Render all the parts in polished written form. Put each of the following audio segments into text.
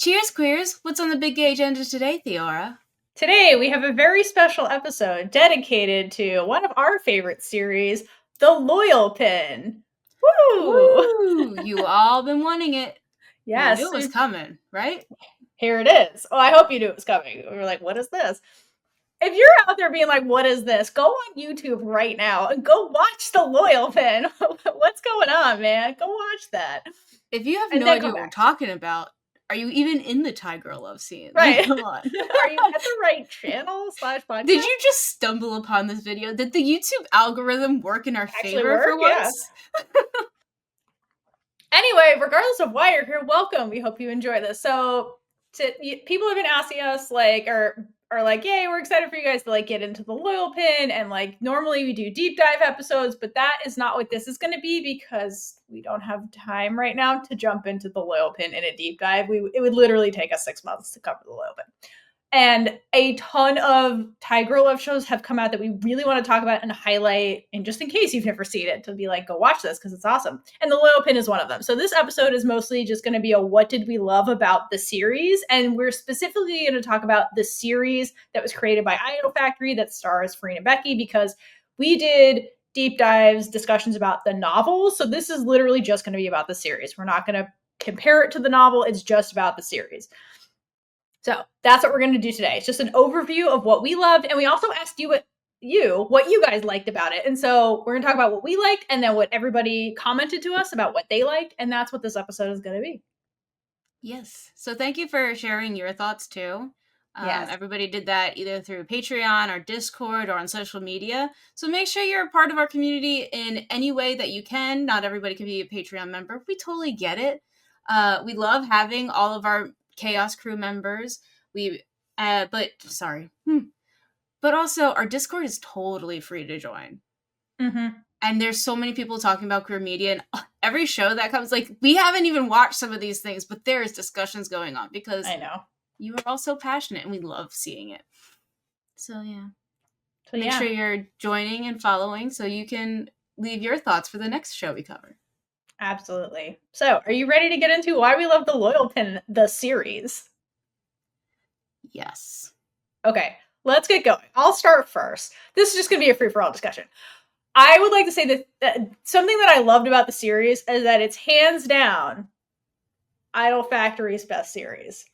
Cheers, queers! What's on the big gay agenda today, Theora? Today, we have a very special episode dedicated to one of our favorite series, The Loyal Pin. Woo! Woo! You all been wanting it. You knew Yes, it was coming, right? here it is. Oh, I hope you knew it was coming. We were like, what is this? If you're out there being like, what is this? Go on YouTube right now and go watch The Loyal Pin. What's going on, man? Go watch that. If you have And no then idea come what we're back. talking about, are you even in the Thai girl love scene? Right. Like, come on. Are you at the right channel / podcast? Did you just stumble upon this video? Did the YouTube algorithm work in our favor for once? Yeah. Anyway, regardless of why you're here, welcome. We hope you enjoy this. So, people have been asking us, like, or like, yay, we're excited for you guys to like get into the Loyal Pin, and like normally we do deep dive episodes, but that is not what this is going to be because we don't have time right now to jump into the Loyal Pin in a deep dive. It would literally take us 6 months to cover the Loyal Pin. And a ton of Thai girl love shows have come out that we really want to talk about and highlight. And just in case you've never seen it, to be like, go watch this because it's awesome. And The Loyal Pin is one of them. So this episode is mostly just going to be a what did we love about the series. And we're specifically going to talk about the series that was created by Idol Factory that stars FreenBecky, because we did deep dives, discussions about the novel. So this is literally just going to be about the series. We're not going to compare it to the novel. It's just about the series. So that's what we're going to do today. It's just an overview of what we loved. And we also asked you what you guys liked about it. And so we're going to talk about what we liked and then what everybody commented to us about what they liked. And that's what this episode is going to be. Yes. So thank you for sharing your thoughts too. Yes. Everybody did that either through Patreon or Discord or on social media. So make sure you're a part of our community in any way that you can. Not everybody can be a Patreon member. We totally get it. We love having all of our Chaos crew members. But also our Discord is totally free to join. Mm-hmm. And there's so many people talking about queer media, and every show that comes, like, we haven't even watched some of these things, but there is discussions going on because I know you are all so passionate and we love seeing it. So yeah. Make sure you're joining and following so you can leave your thoughts for the next show we cover. Absolutely. So, are you ready to get into why we love the Loyal Pin, the series? Yes. Okay, let's get going. I'll start first. This is just going to be a free-for-all discussion. I would like to say that something that I loved about the series is that it's hands down Idol Factory's best series.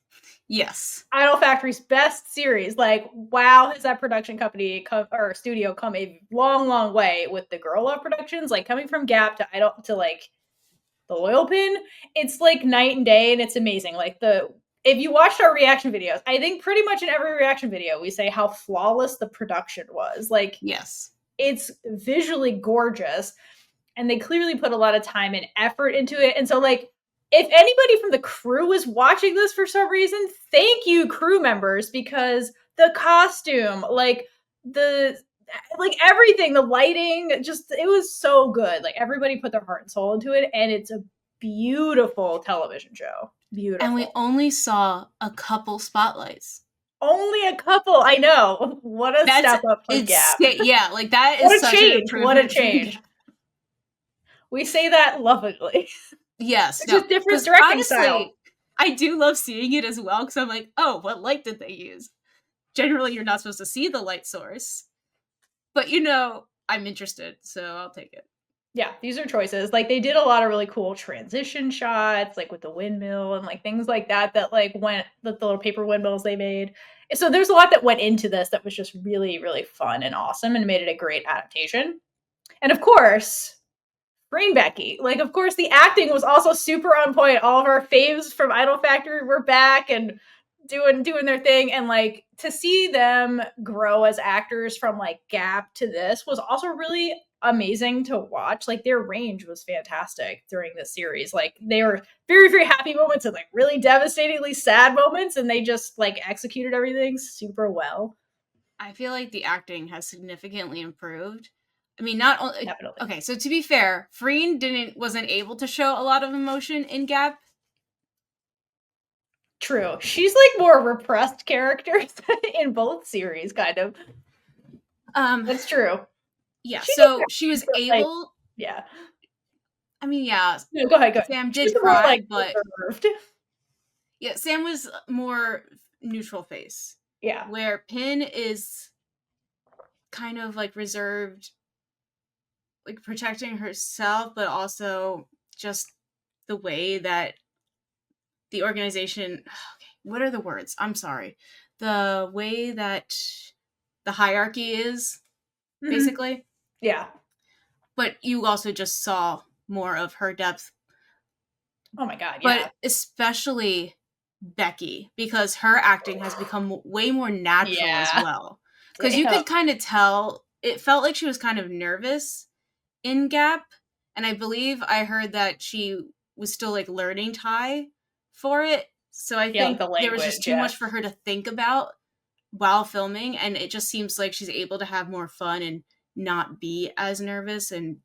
Yes. Idol Factory's best series. Like, wow, has that production company or studio come a long, long way with the Girl Love productions? Like, coming from Gap to Idol to like the Loyal Pin, it's like night and day, and it's amazing. Like, if you watched our reaction videos, I think pretty much in every reaction video we say how flawless the production was. Like, yes, it's visually gorgeous, and they clearly put a lot of time and effort into it. And so, like, if anybody from the crew is watching this for some reason, thank you, crew members, because the costume, like everything, the lighting, just, it was so good. Like, everybody put their heart and soul into it, and it's a beautiful television show. Beautiful. And we only saw a couple spotlights. Only a couple. I know. What a step up from Gap. Yeah, like, that is such an improvement. What a change. We say that lovingly. Yes. Just different directing honestly, style. I do love seeing it as well, because I'm like, oh, what light did they use? Generally, you're not supposed to see the light source. But, I'm interested, so I'll take it. Yeah, these are choices. Like, they did a lot of really cool transition shots, like with the windmill and like things like that like went, the little paper windmills they made. So there's a lot that went into this that was just really, really fun and awesome and made it a great adaptation. And of course, FreenBecky. Like, of course, the acting was also super on point. All of our faves from Idol Factory were back and doing their thing, and like, to see them grow as actors from like Gap to this was also really amazing to watch. Like, their range was fantastic during this series. Like, they were very, very happy moments and like really devastatingly sad moments, and they just like executed everything super well. I feel like the acting has significantly improved. I mean, not only... Definitely. Okay, so to be fair, Freen wasn't able to show a lot of emotion in Gap. True. She's like more repressed characters in both series, kind of. That's true. Yeah, so she was able... Like, yeah. I mean, yeah. No, go ahead. Sam did cry, but... Reserved. Yeah, Sam was more neutral face. Yeah. Where Pin is kind of like reserved, like protecting herself, but also just the way that the organization, okay, what are the words? I'm sorry. The way that the hierarchy is, basically. Yeah. But you also just saw more of her depth. Oh my god, yeah. But especially Becky, because her acting has become way more natural as Yeah. well. Because you could kind of tell, it felt like she was kind of nervous in Gap. And I believe I heard that she was still like learning Thai for it. So I think like the there was just language, too much for her to think about while filming. And it just seems like she's able to have more fun and not be as nervous and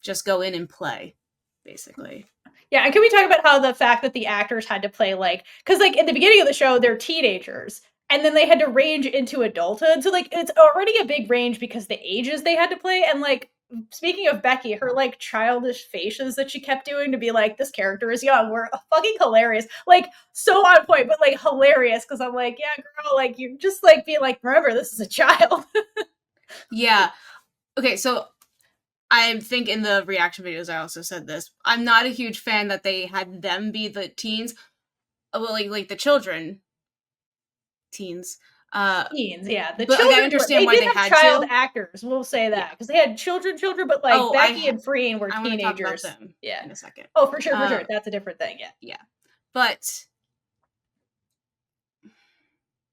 just go in and play, basically. Yeah, and can we talk about how the fact that the actors had to play like, because like in the beginning of the show they're teenagers, and then they had to range into adulthood, so like it's already a big range because the ages they had to play, and like speaking of Becky, her like childish faces that she kept doing to be like this character is young were fucking hilarious, like so on point, but like hilarious because I'm like, yeah, girl, like you just like be like, remember this is a child. Yeah. Okay, so I think in the reaction videos I also said this. I'm not a huge fan that they had them be the teens. Well, like the children, teens. Teens, yeah. The But children I understand they why did they have had child to. actors, we'll say Yeah. that, because they had children, but like Oh, Becky and Freen were I want to talk about teenagers. them Yeah. in a second. Oh, for sure. That's a different thing. Yeah. Yeah. But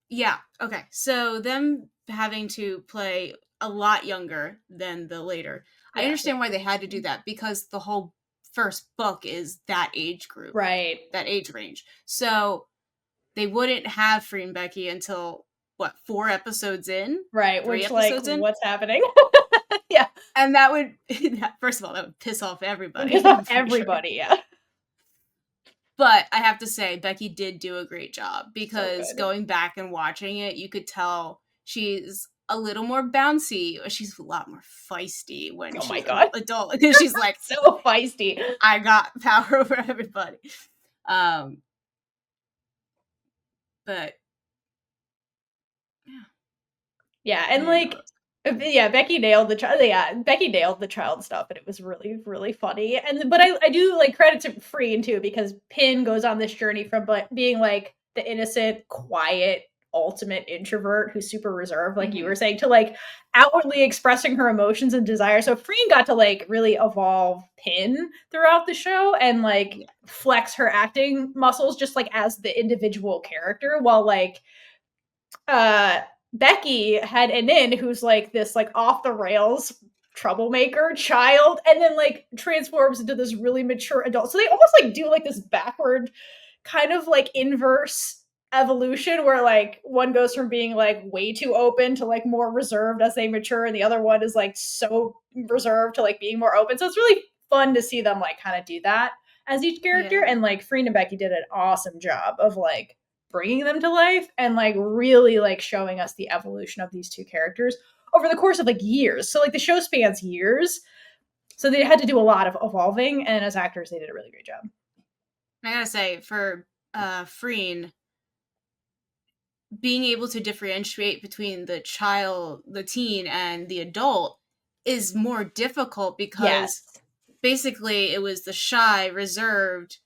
yeah, okay. So them having to play a lot younger than the later. I understand why they had to do that because the whole first book is that age group. Right. That age range. So they wouldn't have FreenBecky until what, 4 episodes in? Right. 3 Which like episodes in? what's happening? Yeah. And that would first of all, that would piss off everybody. Piss off everybody, sure. Yeah. But I have to say, Becky did do a great job because So going back and watching it, you could tell she's a little more bouncy. She's a lot more feisty when she's an adult because she's like so feisty. I got power over everybody. But yeah, and like yeah, Becky nailed the child. Yeah, Becky nailed the child stuff, and it was really, really funny. And but I do like credit to Freen too because Pin goes on this journey from being like the innocent, quiet, ultimate introvert who's super reserved, like you were saying, to like outwardly expressing her emotions and desires. So Freen got to like really evolve Pin throughout the show and like flex her acting muscles just like as the individual character, while like Becky had an in who's like this like off the rails troublemaker child and then like transforms into this really mature adult. So they almost like do like this backward kind of like inverse evolution where like one goes from being like way too open to like more reserved as they mature and the other one is like so reserved to like being more open. So it's really fun to see them like kind of do that as each character. And like Freen and Becky did an awesome job of like bringing them to life and like really like showing us the evolution of these two characters over the course of like years. So like the show spans years. So they had to do a lot of evolving, and as actors they did a really great job. I gotta say, for Freen, being able to differentiate between the child, the teen, and the adult is more difficult because basically it was the shy, reserved,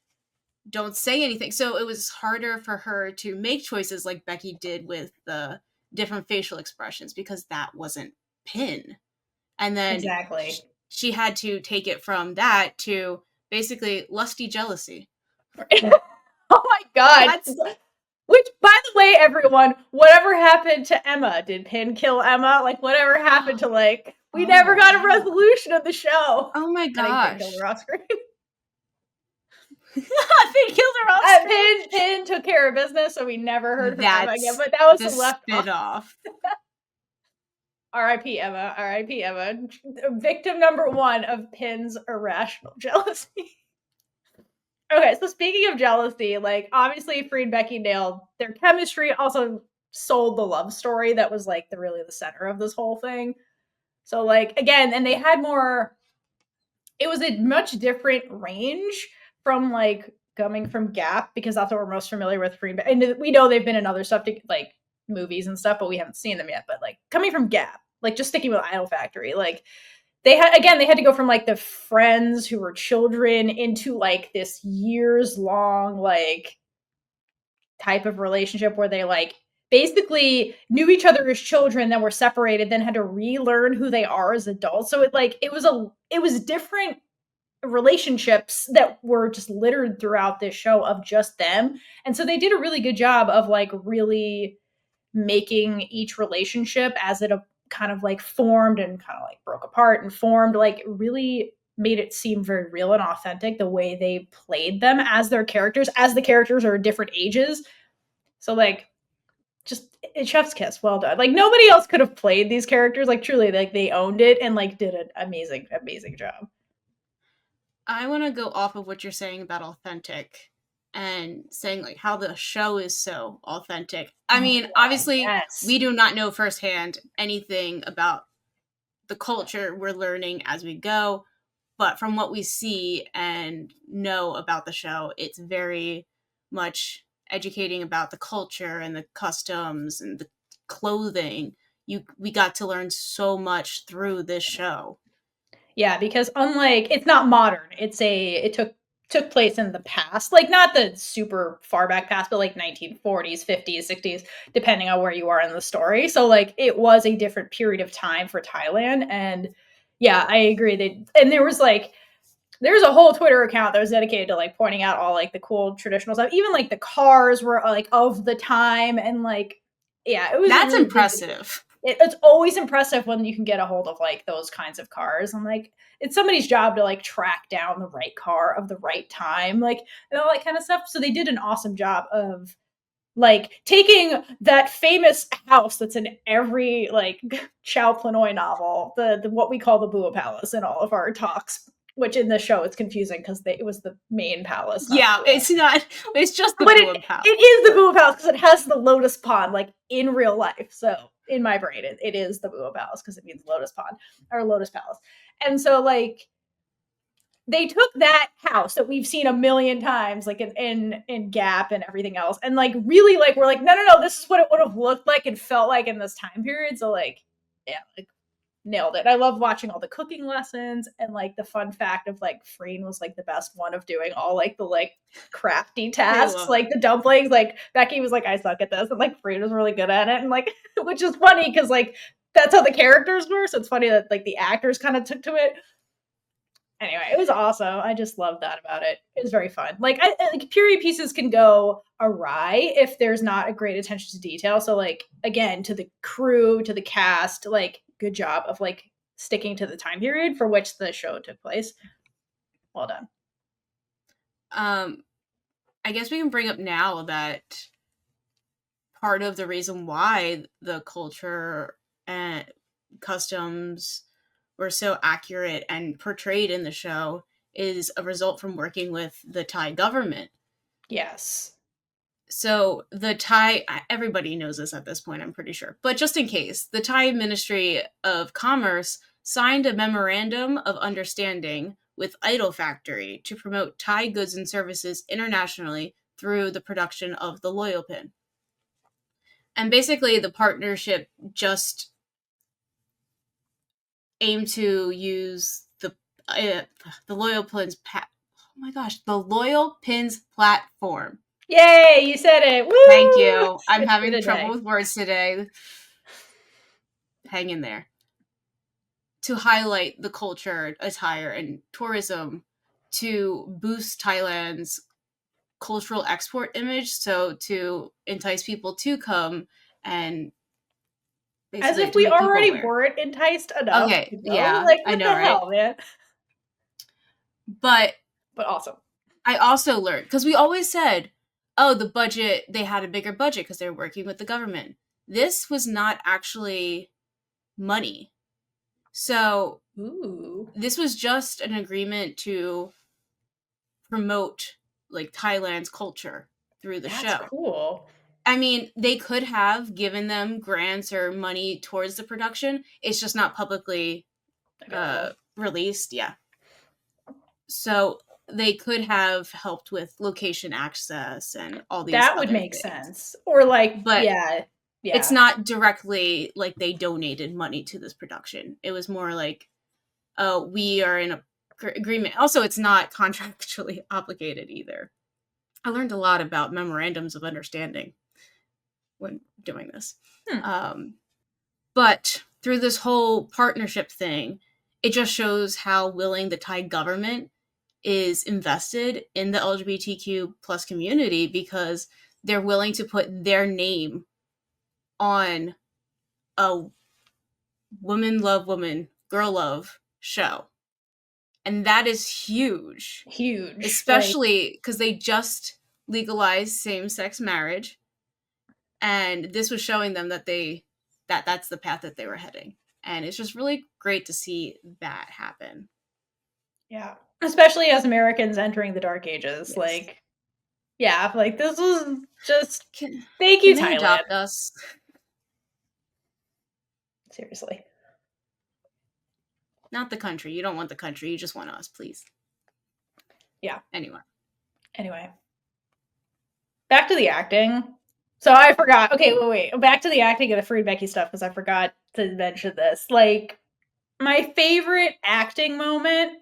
don't say anything. So it was harder for her to make choices like Becky did with the different facial expressions because that wasn't Pin. And then she had to take it from that to basically lusty jealousy. Oh my god. Which, by the way, everyone, whatever happened to Emma? Did Pin kill Emma? Like, whatever happened to, like, we never got a resolution of the show. Oh my gosh. Pin killed her off screen. They killed her off screen. Pin took care of business, so we never heard from Emma again, but that was the left off. R.I.P. Emma. R.I.P. Emma. Victim number 1 of Pin's irrational jealousy. Okay, so speaking of jealousy, like obviously FreenBecky nailed their chemistry, also sold the love story that was like really the center of this whole thing. So like again, and they had more, it was a much different range from like coming from Gap, because that's what we're most familiar with FreenBecky. And we know they've been in other stuff, like movies and stuff, but we haven't seen them yet. But like coming from Gap, like just sticking with Idol Factory, like they had to go from like the friends who were children into like this years long like type of relationship where they like basically knew each other as children, then were separated, then had to relearn who they are as adults. So it was different relationships that were just littered throughout this show of just them. And so they did a really good job of like really making each relationship as it kind of like formed and kind of like broke apart and formed, like really made it seem very real and authentic the way they played them as their characters, as the characters are different ages. So like just chef's kiss, well done. Like nobody else could have played these characters, like truly, like they owned it and like did an amazing job. I want to go off of what you're saying about authentic and saying like how the show is so authentic. I mean, obviously, yes. we do not know firsthand anything about the culture. We're learning as we go. But from what we see and know about the show, it's very much educating about the culture and the customs and the clothing. We got to learn so much through this show. Yeah, because unlike, it's not modern. It took place in the past, like not the super far back past, but like 1940s, 50s, 60s, depending on where you are in the story. So like it was a different period of time for Thailand. And yeah, I agree. And there's a whole Twitter account that was dedicated to like pointing out all like the cool traditional stuff. Even like the cars were like of the time, and like yeah, it was That's really impressive. it's always impressive when you can get a hold of like those kinds of cars. I'm like, it's somebody's job to like track down the right car of the right time, like, and all that kind of stuff. So they did an awesome job of like taking that famous house that's in every like Chow Planoy novel, the what we call the Bua Palace in all of our talks. Which in the show it's confusing because it was the main palace. Yeah, it's not. It's just the Bua Palace. It is the Bua Palace because it has the lotus pond like in real life. So in my brain, it is the Bua Palace because it means lotus pond or lotus palace. And so like they took that house that we've seen a million times, like in Gap and everything else, and like really like we're like no, this is what it would have looked like and felt like in this time period. So like yeah, like nailed it. I love watching all the cooking lessons and like the fun fact of like Freen was like the best one of doing all like the like crafty tasks, like the dumplings. Like Becky was like, I suck at this, and like Freen was really good at it, and like which is funny because like that's how the characters were. So it's funny that like the actors kind of took to it. Anyway, it was awesome. I just love that about it. It was very fun. Like, like period pieces can go awry if there's not a great attention to detail. So, like, again, to the crew, to the cast, like, good job of like sticking to the time period for which the show took place. Well done. I guess we can bring up now that part of the reason why the culture and customs were so accurate and portrayed in the show is a result from working with the Thai government. Yes. So the Thai, everybody knows this at this point, I'm pretty sure, but just in case, the Thai Ministry of Commerce signed a memorandum of understanding with Idol Factory to promote Thai goods and services internationally through the production of the Loyal Pin. And basically the partnership just aim to use the Loyal Pins the Loyal Pins platform. Yay, you said it. Woo! Thank you. I'm having trouble with words today. Hang in there. To highlight the culture, attire, and tourism to boost Thailand's cultural export image, so to entice people to come and as if we already weren't enticed enough. Okay, you know? yeah, like what I know, the hell, man. But awesome. I also learned, because we always said, oh, the budget, they had a bigger budget because they were working with the government. This was not actually money. So this was just an agreement to promote like Thailand's culture through the show. That's cool. I mean, they could have given them grants or money towards the production. It's just not publicly released. Yeah. So they could have helped with location access and all these That would other make things. sense. Or like, But yeah. it's not directly like they donated money to this production. It was more like, oh, we are in a agreement. Also, it's not contractually obligated either. I learned a lot about memorandums of understanding when doing this. But through this whole partnership thing, it just shows how willing the Thai government is invested in the LGBTQ plus community, because they're willing to put their name on a woman love woman, girl love show. And that is huge. Huge. Especially because they just legalized same-sex marriage. And this was showing them that that's the path that they were heading. And it's just really great to see that happen. Yeah. Especially as Americans entering the Dark Ages. Yes. Like, yeah, like this was just thank you, Thailand. Adopt us. Seriously. Not the country. You don't want the country. You just want us, please. Yeah. Anyway. Back to the acting. So I forgot. Okay, wait. Back to the acting of the FreenBecky stuff, because I forgot to mention this. Like, my favorite acting moment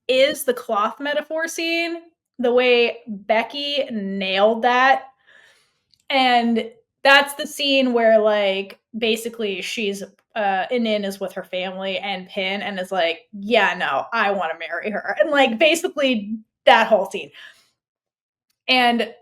is the cloth metaphor scene. The way Becky nailed that. And that's the scene where, like, basically she's Inin is with her family and Pin and is like, yeah, no, I want to marry her. And, like, basically that whole scene. And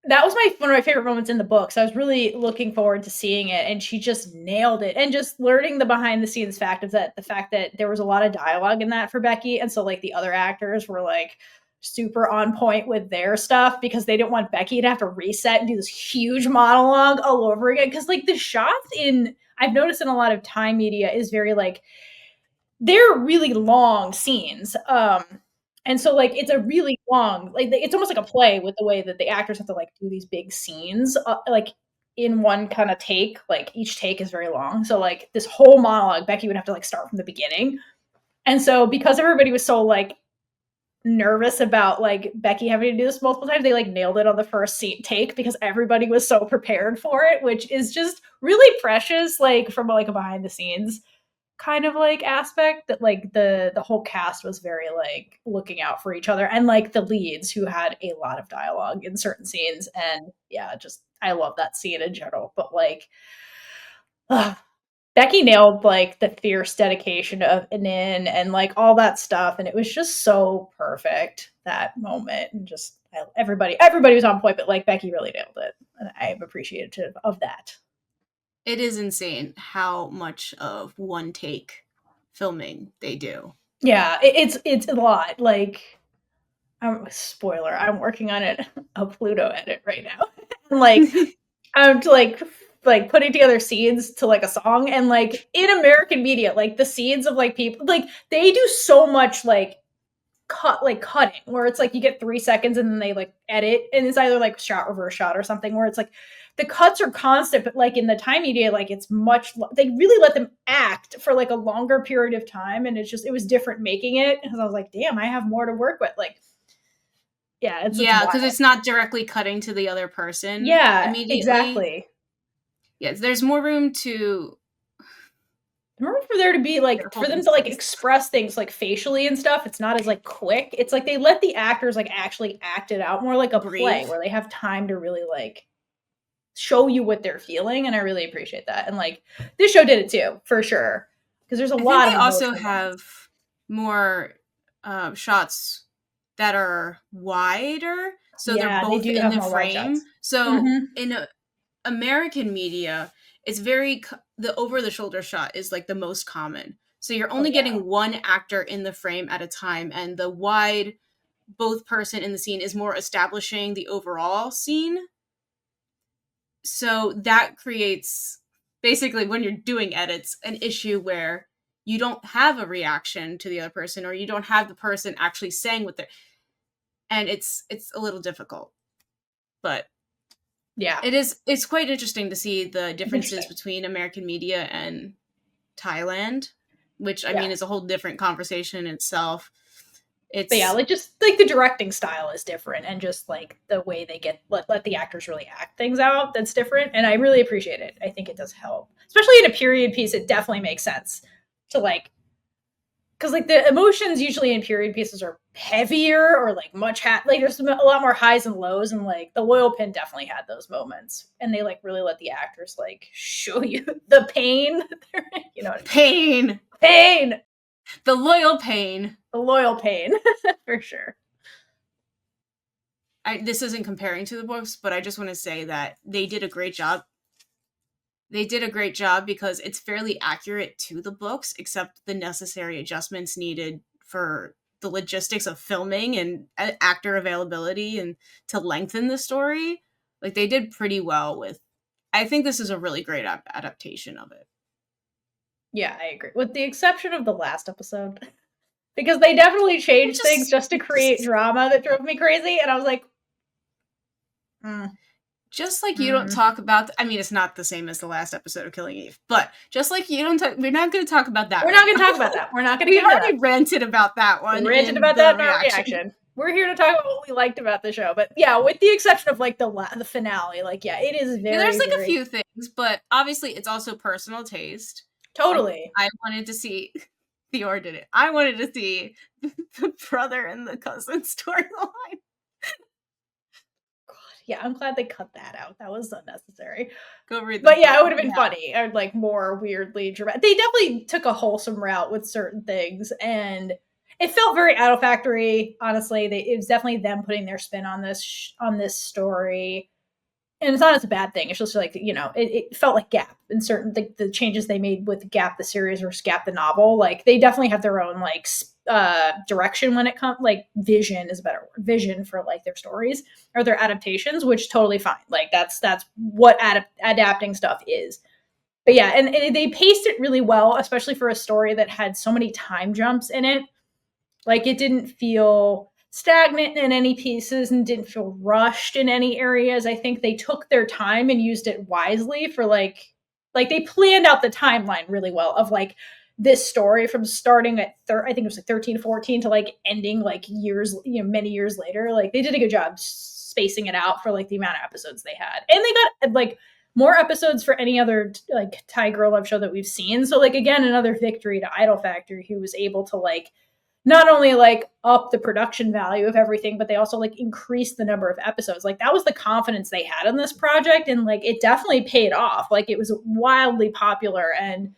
that was one of my favorite moments in the book. So I was really looking forward to seeing it, and she just nailed it. And just learning the behind the scenes fact that there was a lot of dialogue in that for Becky, and so like the other actors were like super on point with their stuff, because they didn't want Becky to have to reset and do this huge monologue all over again. Because like the shots I've noticed in a lot of Thai media is very like, they're really long scenes. And so, like, it's a really long, like, it's almost like a play with the way that the actors have to, like, do these big scenes, like, in one kind of take. Like, each take is very long. So, like, this whole monologue, Becky would have to, like, start from the beginning. And so, because everybody was so, like, nervous about, like, Becky having to do this multiple times, they, like, nailed it on the first take, because everybody was so prepared for it, which is just really precious, like, from, like, a behind the scenes kind of like aspect, that like the whole cast was very like looking out for each other, and like the leads who had a lot of dialogue in certain scenes. And yeah, just I love that scene in general. But like Becky nailed like the fierce dedication of Inin and like all that stuff, and it was just so perfect, that moment. And just everybody was on point, but like Becky really nailed it, and I'm appreciative of that. It is insane how much of one take filming they do. Yeah, it's a lot. Like, spoiler, I'm working on a Pluto edit right now. Like, I'm like putting together scenes to like a song, and like in American media, like the scenes of like people, like they do so much like cutting, where it's like you get 3 seconds and then they like edit, and it's either like shot reverse shot or something, where it's like the cuts are constant. But like in the Thai media, like it's much, they really let them act for like a longer period of time, and it was different making it, because I was like, damn, I have more to work with. Like, yeah, because it's not directly cutting to the other person. Yeah, immediately. Exactly. Yes, there's more room for there to be like, for them to like express things like facially and stuff. It's not as like quick. It's like they let the actors like actually act it out more like a play, where they have time to really like show you what they're feeling. And I really appreciate that. And like this show did it too, for sure, because there's a lot of. They also have more shots that are wider, so they're both in the frame. So in American media, it's very, the over the shoulder shot is like the most common. So you're only getting one actor in the frame at a time, and the wide both person in the scene is more establishing the overall scene. So that creates, basically, when you're doing edits, an issue where you don't have a reaction to the other person, or you don't have the person actually saying what they're, and it's a little difficult. But yeah, it's quite interesting to see the differences between American media and Thailand, which I mean is a whole different conversation in itself. But yeah, like just like the directing style is different, and just like the way they let the actors really act things out, that's different. And I really appreciate it. I think it does help, especially in a period piece. It definitely makes sense to like, because like the emotions usually in period pieces are heavier or like like there's a lot more highs and lows, and like the Loyal Pin definitely had those moments, and they like really let the actors like show you the pain. You know what I mean? Pain. The loyal pain. The loyal pain, for sure. This isn't comparing to the books, but I just want to say that they did a great job. They did a great job because it's fairly accurate to the books, except the necessary adjustments needed for the logistics of filming and actor availability and to lengthen the story. Like, they did pretty well with. I think this is a really great adaptation of it. Yeah, I agree. With the exception of the last episode. Because they definitely changed things just to create drama that drove me crazy. And I was like, just like you don't talk about, I mean, it's not the same as the last episode of Killing Eve, but just like you don't talk, we're not going to talk about that. We're not going to talk about that. We're not going to We've already ranted about that one. We ranted about that in our reaction. We're here to talk about what we liked about the show. But yeah, with the exception of like the finale, like, yeah, it is very, there's like a few things, but obviously it's also personal taste. Totally. I wanted to see, Theora did it. I wanted to see the brother and the cousin storyline. Yeah, I'm glad they cut that out. That was unnecessary. Go read. But yeah, it would have been funny. Or like more weirdly dramatic. They definitely took a wholesome route with certain things, and it felt very Idol Factory. Honestly, it was definitely them putting their spin on this story. And it's not as a bad thing. It's just like, you know, it felt like Gap in certain the changes they made with Gap the series versus Gap the novel. Like they definitely have their own like direction when it comes, like vision is a better word, vision for like their stories or their adaptations, which totally fine. Like that's what adapting stuff is. But yeah, and they paced it really well, especially for a story that had so many time jumps in it. Like it didn't feel stagnant in any pieces and didn't feel rushed in any areas. I think they took their time and used it wisely for like they planned out the timeline really well of like this story from starting at I think it was like 13, 14 to like ending like years, you know, many years later. Like they did a good job spacing it out for like the amount of episodes they had. And they got like more episodes for any other like Thai girl love show that we've seen. So like again, another victory to Idol Factory, who was able to like not only like up the production value of everything, but they also like increased the number of episodes. Like that was the confidence they had in this project, and like it definitely paid off. Like it was wildly popular and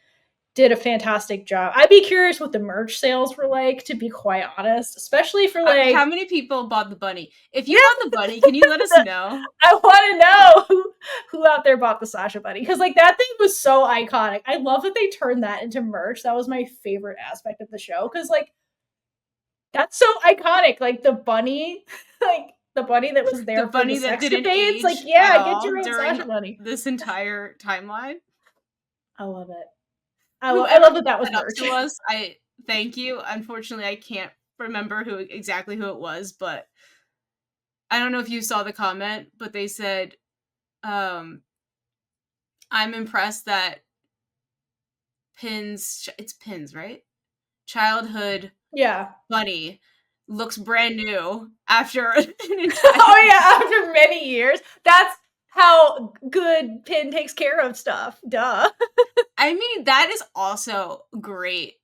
did a fantastic job. I'd be curious what the merch sales were like, to be quite honest, especially for like how many people bought the bunny. If you bought the bunny, can you let us know? I want to know who out there bought the Sasha bunny, because like that thing was so iconic. I love that they turned that into merch. That was my favorite aspect of the show, because like that's so iconic. Like the bunny, like the bunny that was there, the bunny that didn't age. Like, yeah, get your own Sasha bunny. This entire timeline. I love it. I love that was merch. To us. I thank you. Unfortunately, I can't remember exactly who it was, but I don't know if you saw the comment, but they said, I'm impressed that it's Pins, right? Childhood bunny looks brand new after an entire after many years. That's how good Pin takes care of stuff. Duh. I mean, that is also great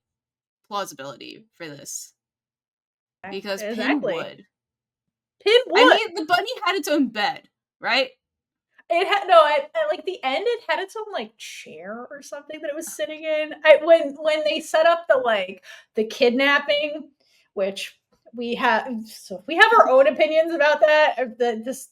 plausibility for this, because Pin would. I mean, the bunny had its own bed, right? It had at like the end, it had its own like chair or something that it was sitting in. When they set up the kidnapping, which we have our own opinions about that.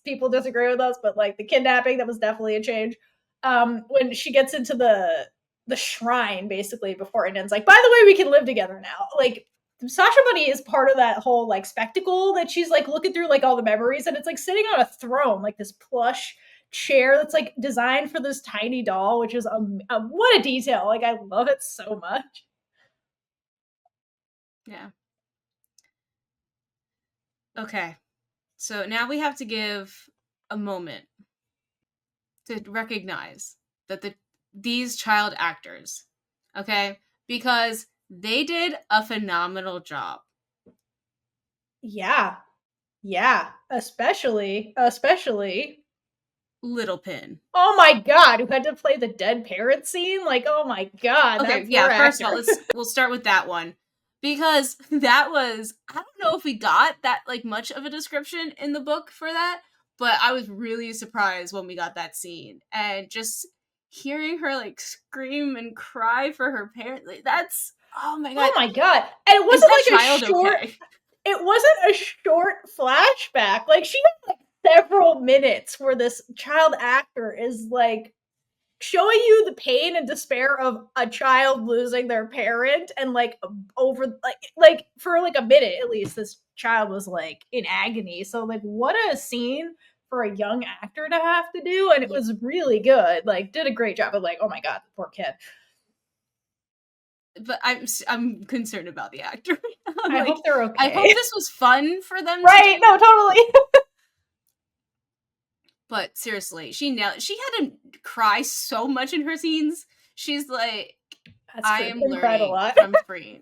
People disagree with us, but like the kidnapping, that was definitely a change. When she gets into the shrine basically before it ends, like, by the way, we can live together now. Like Sasha Bunny is part of that whole like spectacle that she's like looking through like all the memories, and it's like sitting on a throne, like this plush chair that's like designed for this tiny doll, which is what a detail. Like I love it so much. Yeah. Okay, so now we have to give a moment to recognize that these child actors, okay, because they did a phenomenal job. Yeah. Yeah. Especially Little Pin. oh my god, who had to play the dead parent scene? Like, oh my god, Okay, that poor yeah, first of all, actor. we'll start with that one. Because that was, I don't know if we got that like much of a description in the book for that, but I was really surprised when we got that scene. And just hearing her like scream and cry for her parents, like, that's, oh my Oh god. my god. And it Is wasn't that like a child short okay? it wasn't a short flashback. Like she had like several minutes where this child actor is like showing you the pain and despair of a child losing their parent and like over like for like a minute at least this child was like in agony. So like what a scene for a young actor to have to do, and it Yeah. was really good. Like did a great job of like, oh my god, the poor kid. But I'm concerned about the actor. I'm I like, hope they're I okay. hope this was fun for them to Right? do. No, totally. But seriously, she had to cry so much in her scenes. She's like, That's I true. am They cried a learning lot. from Free.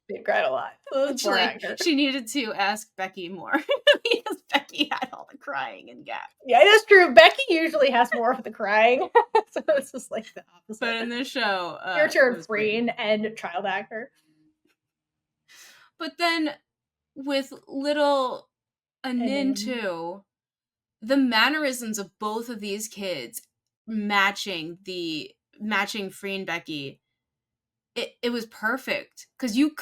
They cried a lot. Those Which poor like actor. she needed to ask Becky more because Becky had all the crying and gap. Yeah, it is true. Becky usually has more of the crying, so this is like the opposite. But in this show, Your it turn, was great. Freen and child actor. But then with little Anin And too, the mannerisms of both of these kids matching FreenBecky, it was perfect because you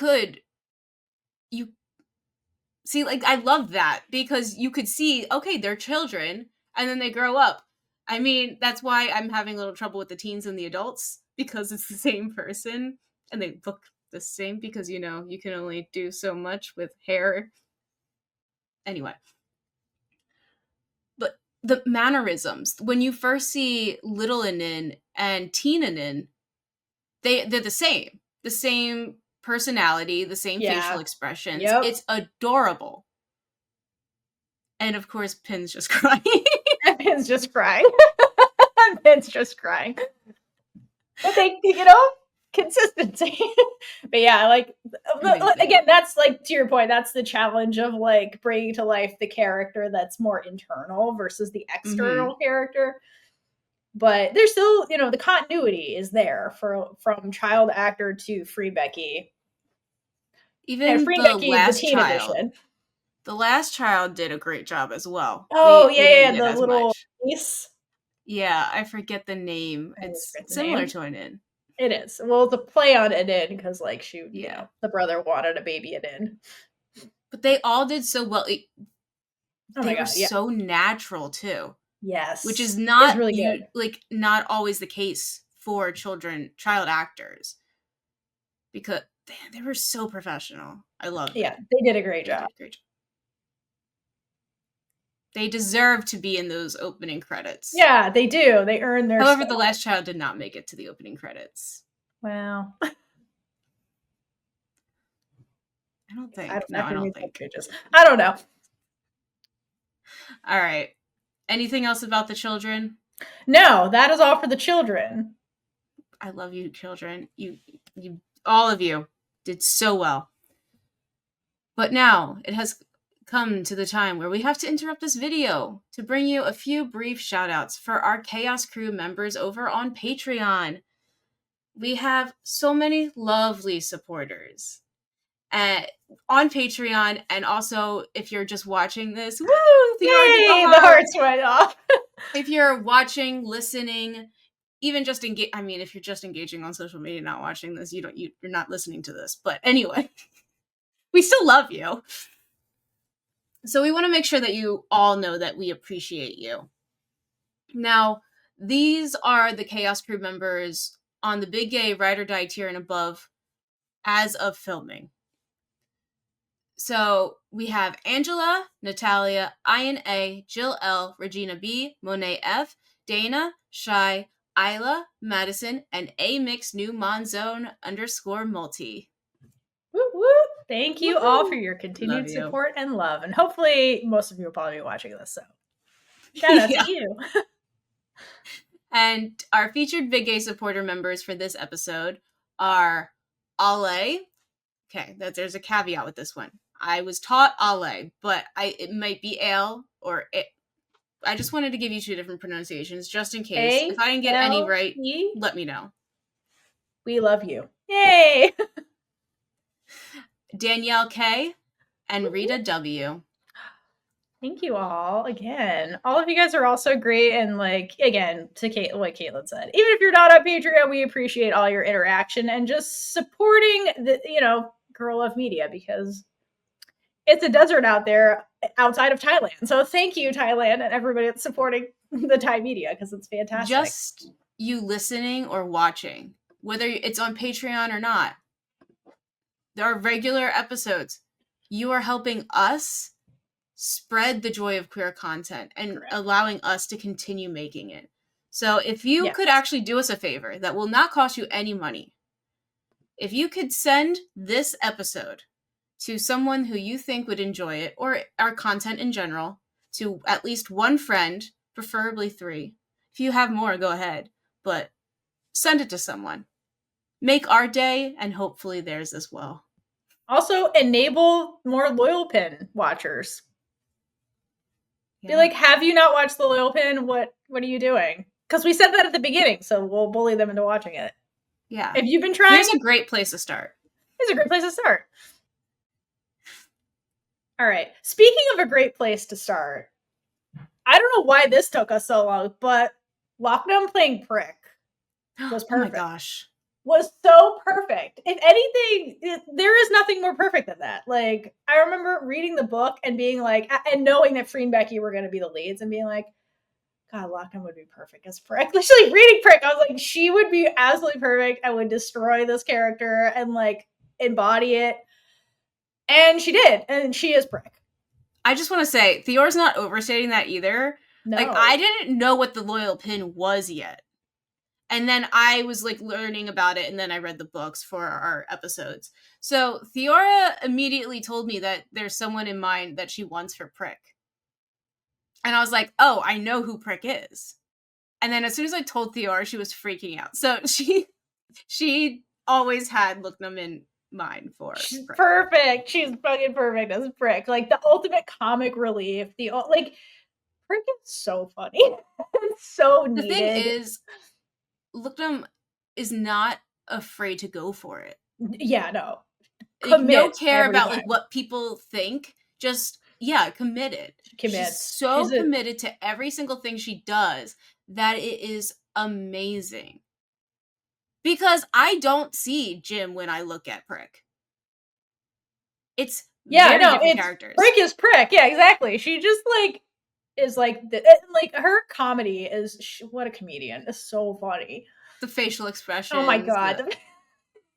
see, like, I love that because you could see, okay, they're children and then they grow up. I mean, that's why I'm having a little trouble with the teens and the adults because it's the same person and they look the same because, you know, you can only do so much with hair. Anyway. But the mannerisms, when you first see little Anin and teen Anin, they're the same. The same personality, the same facial yeah, expressions. yep. It's adorable. And of course, Pin's just crying. And Pin's just crying. Pin's just crying. But they, consistency. But yeah, like Amazing. again, that's like to your point. That's the challenge of like bringing to life the character that's more internal versus the external character. But there's still, the continuity is there from child actor to FreenBecky. And Even the FreenBecky, the last teen child. edition. The last child did a great job as well. Oh We didn't yeah, get the as little much. niece. Yeah, I forget the name. I always It's forget the similar name. to an in. It is. Well, the play on it in because like shoot, Yeah. the brother wanted a baby it in. But they all did so well. Oh They my were god, yeah. so natural too. Yes. Which is It's not really good. not always the case for child actors. Because they were so professional. I loved Yeah, it. they did a great They did job. a great job. They deserve to be in those opening credits. Yeah, they do. They earn their However, spot. the last child did not make it to the opening credits. Well, I don't think. I don't think. I don't know. All right. Anything else about the children? No, that is all for the children. I love you, children. You all of you did so well. But now it has come to the time where we have to interrupt this video to bring you a few brief shoutouts for our Chaos Crew members over on Patreon. We have so many lovely supporters on Patreon, and also if you're just watching this, woo! Theora, get Yay! the The heart. hearts went off. If you're watching, listening, even just engage. I mean, if you're just engaging on social media, not watching this, you're not listening to this. But anyway, we still love you. So we want to make sure that you all know that we appreciate you. Now, these are the Chaos Crew members on the Big Gay Ride or Die tier and above as of filming. So we have Angela, Natalia, Ian A, Jill L, Regina B, Monet F, Dana, Shy, Isla, Madison, and A Mix New Monzone _ multi. Woo woo! Thank you all for your continued support and love. And hopefully most of you will probably be watching this. So shout out to you. And our featured Big Gay supporter members for this episode are Ale. Okay, there's a caveat with this one. I was taught Ale, but it might be ale or it. I just wanted to give you 2 different pronunciations just in case. If I didn't get any right, let me know. We love you. Yay! Danielle K and Rita W. Thank you all again. All of you guys are also great. And like, again, to Kate, what Kaitlynn said, even if you're not on Patreon, we appreciate all your interaction and just supporting the, Girl Love Media, because it's a desert out there outside of Thailand. So thank you, Thailand, and everybody that's supporting the Thai media, because it's fantastic. Just you listening or watching, whether it's on Patreon or not, there are regular episodes. You are helping us spread the joy of queer content and Correct. allowing us to continue making it. So if you could actually do us a favor that will not cost you any money, if you could send this episode to someone who you think would enjoy it, or our content in general, to at least one friend, preferably 3. If you have more, go ahead, but send it to someone. Make our day and hopefully theirs as well. Also, enable more Loyal Pin watchers. Be like, have you not watched the Loyal Pin? What are you doing? Because we said that at the beginning, so we'll bully them into watching it. Yeah. If you've been trying, here's a great place to start. It's a great place to start. All right. Speaking of a great place to start, I don't know why this took us so long, but Lockdown playing Prick was perfect. Oh my gosh. Was so perfect. If anything, there is nothing more perfect than that. Like, I remember reading the book and being like, and knowing that FreenBecky were going to be the leads and being like, God, Lockdown would be perfect as Prick. Literally reading Prick, I was like, she would be absolutely perfect. I would destroy this character and like embody it. And she did. And she is Prick. I just want to say, Theora's not overstating that either. No. Like, I didn't know what the Loyal Pin was yet. And then I was like learning about it, and then I read the books for our episodes. So Theora immediately told me that there's someone in mind that she wants for Prick. And I was like, oh, I know who Prick is. And then as soon as I told Theora, she was freaking out. So she always had Looknum in mind for She's Prick. Perfect. She's fucking perfect as Prick. Like the ultimate comic relief. Like Prick is so funny. It's so needed. The thing is, Looknum is not afraid to go for it. Yeah, no. Commit. Don't care about like what people think. Just committed. She's so committed to every single thing she does that it is amazing. Because I don't see Jim when I look at Prick. It's very different characters. Prick is Prick. Yeah, exactly. She just like is like her comedy is what a comedian. It's so funny. The facial expression. Oh my God.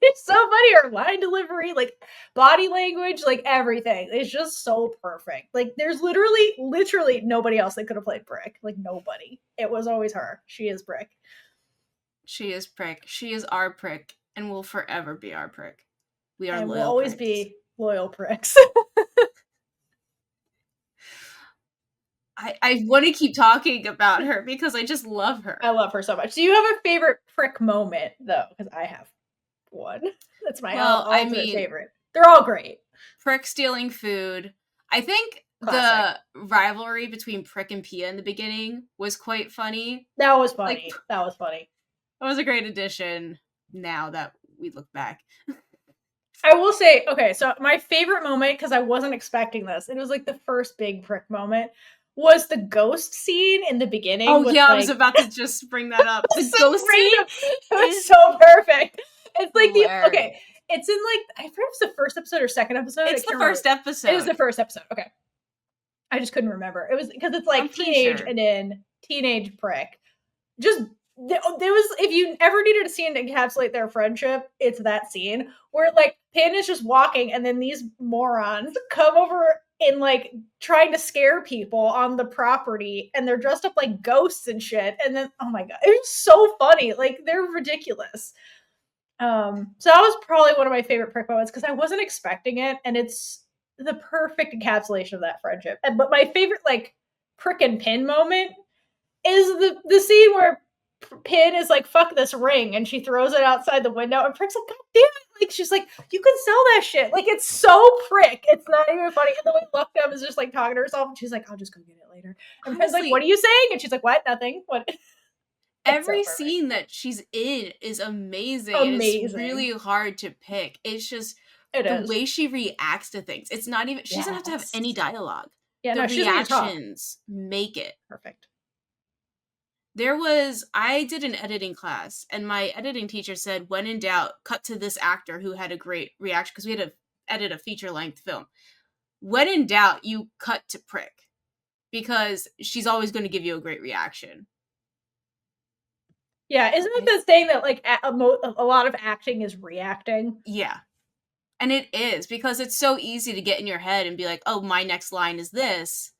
It's so funny. Her line delivery, like body language, like everything. It's just so perfect. Like there's literally nobody else that could have played Prick. Like nobody. It was always her. She is Prick. She is Prick. She is our Prick and will forever be our Prick. We are and loyal we'll always pricks. Be loyal pricks. I want to keep talking about her because I just love her. I love her so much. Do you have a favorite Prick moment though? Because I have one. That's my ultimate favorite. They're all great. Prick stealing food. I think classic. The rivalry between Prick and Pia in the beginning was quite funny. That was funny. That was funny. That was a great addition now that we look back. I will say, okay, so my favorite moment, because I wasn't expecting this, it was like the first big Prick moment, was the ghost scene in the beginning. Oh yeah, I was about to just bring that up. The so ghost scene is so perfect. It's like it's in like, I forget if it's the first episode or second episode. It's the first episode. It was the first episode. Okay. I just couldn't remember. It was because it's like teenage and then teenage Prick. Just there was, if you ever needed a scene to encapsulate their friendship, it's that scene where like Pin is just walking and then these morons come over and like trying to scare people on the property and they're dressed up like ghosts and shit. And then, oh my God, it was so funny. Like they're ridiculous. So that was probably one of my favorite Prick moments because I wasn't expecting it. And it's the perfect encapsulation of that friendship. But my favorite like Prick and Pin moment is the scene where Pin is like, fuck this ring, and she throws it outside the window, and Prick's like, God damn it. Like, she's like, you can sell that shit. Like, it's so Prick. It's not even funny. And the way Luckdom is just like talking to herself, and she's like, I'll just go get it later. And Pin's like, what are you saying? And she's like, what? Nothing. What? Every scene that she's in is amazing. And it's really hard to pick. It's just the way she reacts to things. It's not even, she doesn't have to have any dialogue. Yeah, the reactions make it. Perfect. I did an editing class, and my editing teacher said, when in doubt, cut to this actor who had a great reaction, because we had to edit a feature-length film. When in doubt, you cut to Prick, because she's always going to give you a great reaction. Yeah, isn't it the saying that, like, a lot of acting is reacting? Yeah. And it is, because it's so easy to get in your head and be like, oh, my next line is this.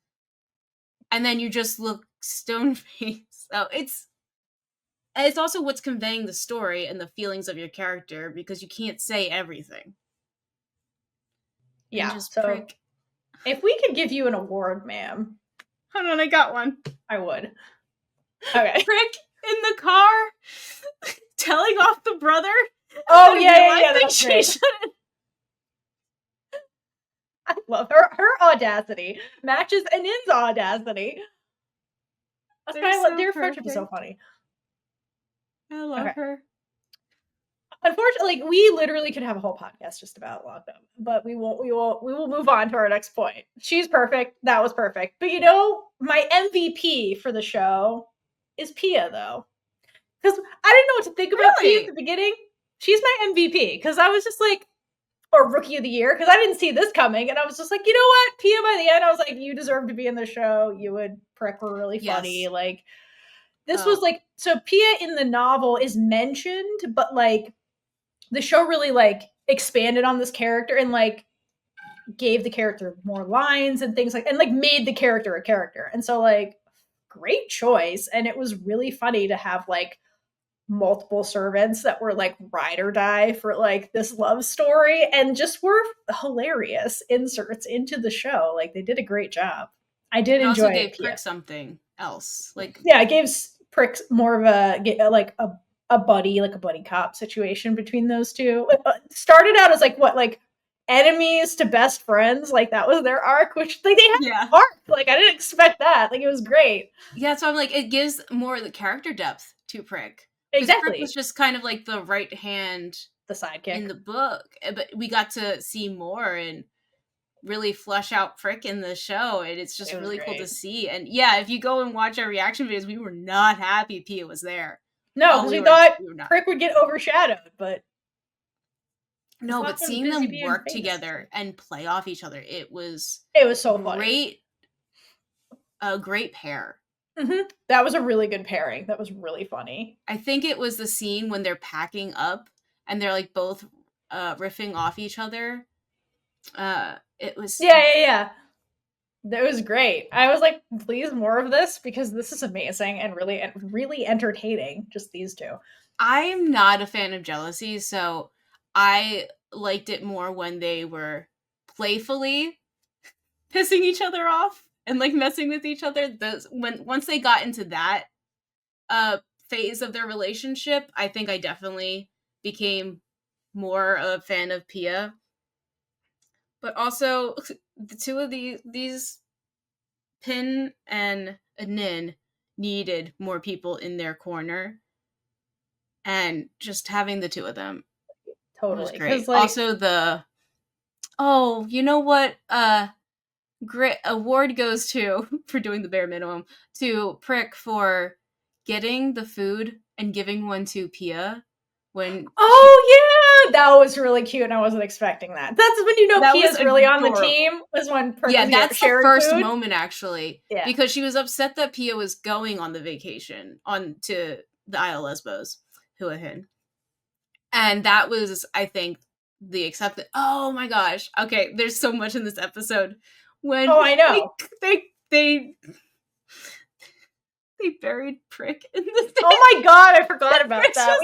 And then you just look stone-faced. So it's also what's conveying the story and the feelings of your character, because you can't say everything. Yeah, so Prick. If we could give you an award, ma'am. Hold on, I got one. I would. Okay. Prick in the car telling off the brother. Oh, yeah, that's great. I love her audacity. Matches Anin's audacity. That's why I love their friendship is so funny. I love her. Unfortunately, we literally could have a whole podcast just about Lockdown, but we will move on to our next point. She's perfect. That was perfect. But my MVP for the show is Pia, though. Because I didn't know what to think about Pia at the beginning. She's my MVP, because I was just like, or Rookie of the Year, because I didn't see this coming, and I was just like, you know what, Pia, by the end, I was like, you deserve to be in the show. You and Prick were really funny. Like, this was like, so Pia in the novel is mentioned, but like, the show really like expanded on this character and like gave the character more lines and things like, and like made the character a character. And so like, great choice. And it was really funny to have like multiple servants that were like ride or die for like this love story, and just were hilarious inserts into the show. Like, they did a great job. I did enjoy it. Also gave Prick something else. Like, yeah, it gave Prick more of a buddy, like a buddy cop situation between those two. Started out as like enemies to best friends. Like, that was their arc, which like they had an arc. Like, I didn't expect that. Like, it was great. Yeah, so I'm like, it gives more of the character depth to Prick. Exactly. Prick was just kind of like the right hand, the sidekick in the book, but we got to see more and really flesh out Prick in the show, and it's just really cool to see. And yeah, if you go and watch our reaction videos, we were not happy Pia was there. No, because we thought Prick would get overshadowed, but no, but seeing them work together and play off each other, it was so funny. A great pair. Mm-hmm. That was a really good pairing. That was really funny. I think it was the scene when they're packing up and they're like both riffing off each other. It was yeah. That was great. I was like, please, more of this, because this is amazing and really entertaining. Just these two. I'm not a fan of jealousy, so I liked it more when they were playfully pissing each other off and like messing with each other. Once they got into that phase of their relationship, I think I definitely became more a fan of Pia. But also, the two of these Pin and Nin needed more people in their corner, and just having the two of them was great. Like, also you know what? Great award goes to, for doing the bare minimum, to Prick for getting the food and giving one to Pia when that was really cute, and I wasn't expecting that. That's when Pia's really on the team, was when Prick that's the first moment, actually. Yeah. Because she was upset that Pia was going on the vacation to the Isle of Lesbos, Houlihan. And that was, I think, the acceptance. Oh my gosh. Okay, there's so much in this episode. When I know. They buried Prick in the thing. Oh my god, I forgot about that.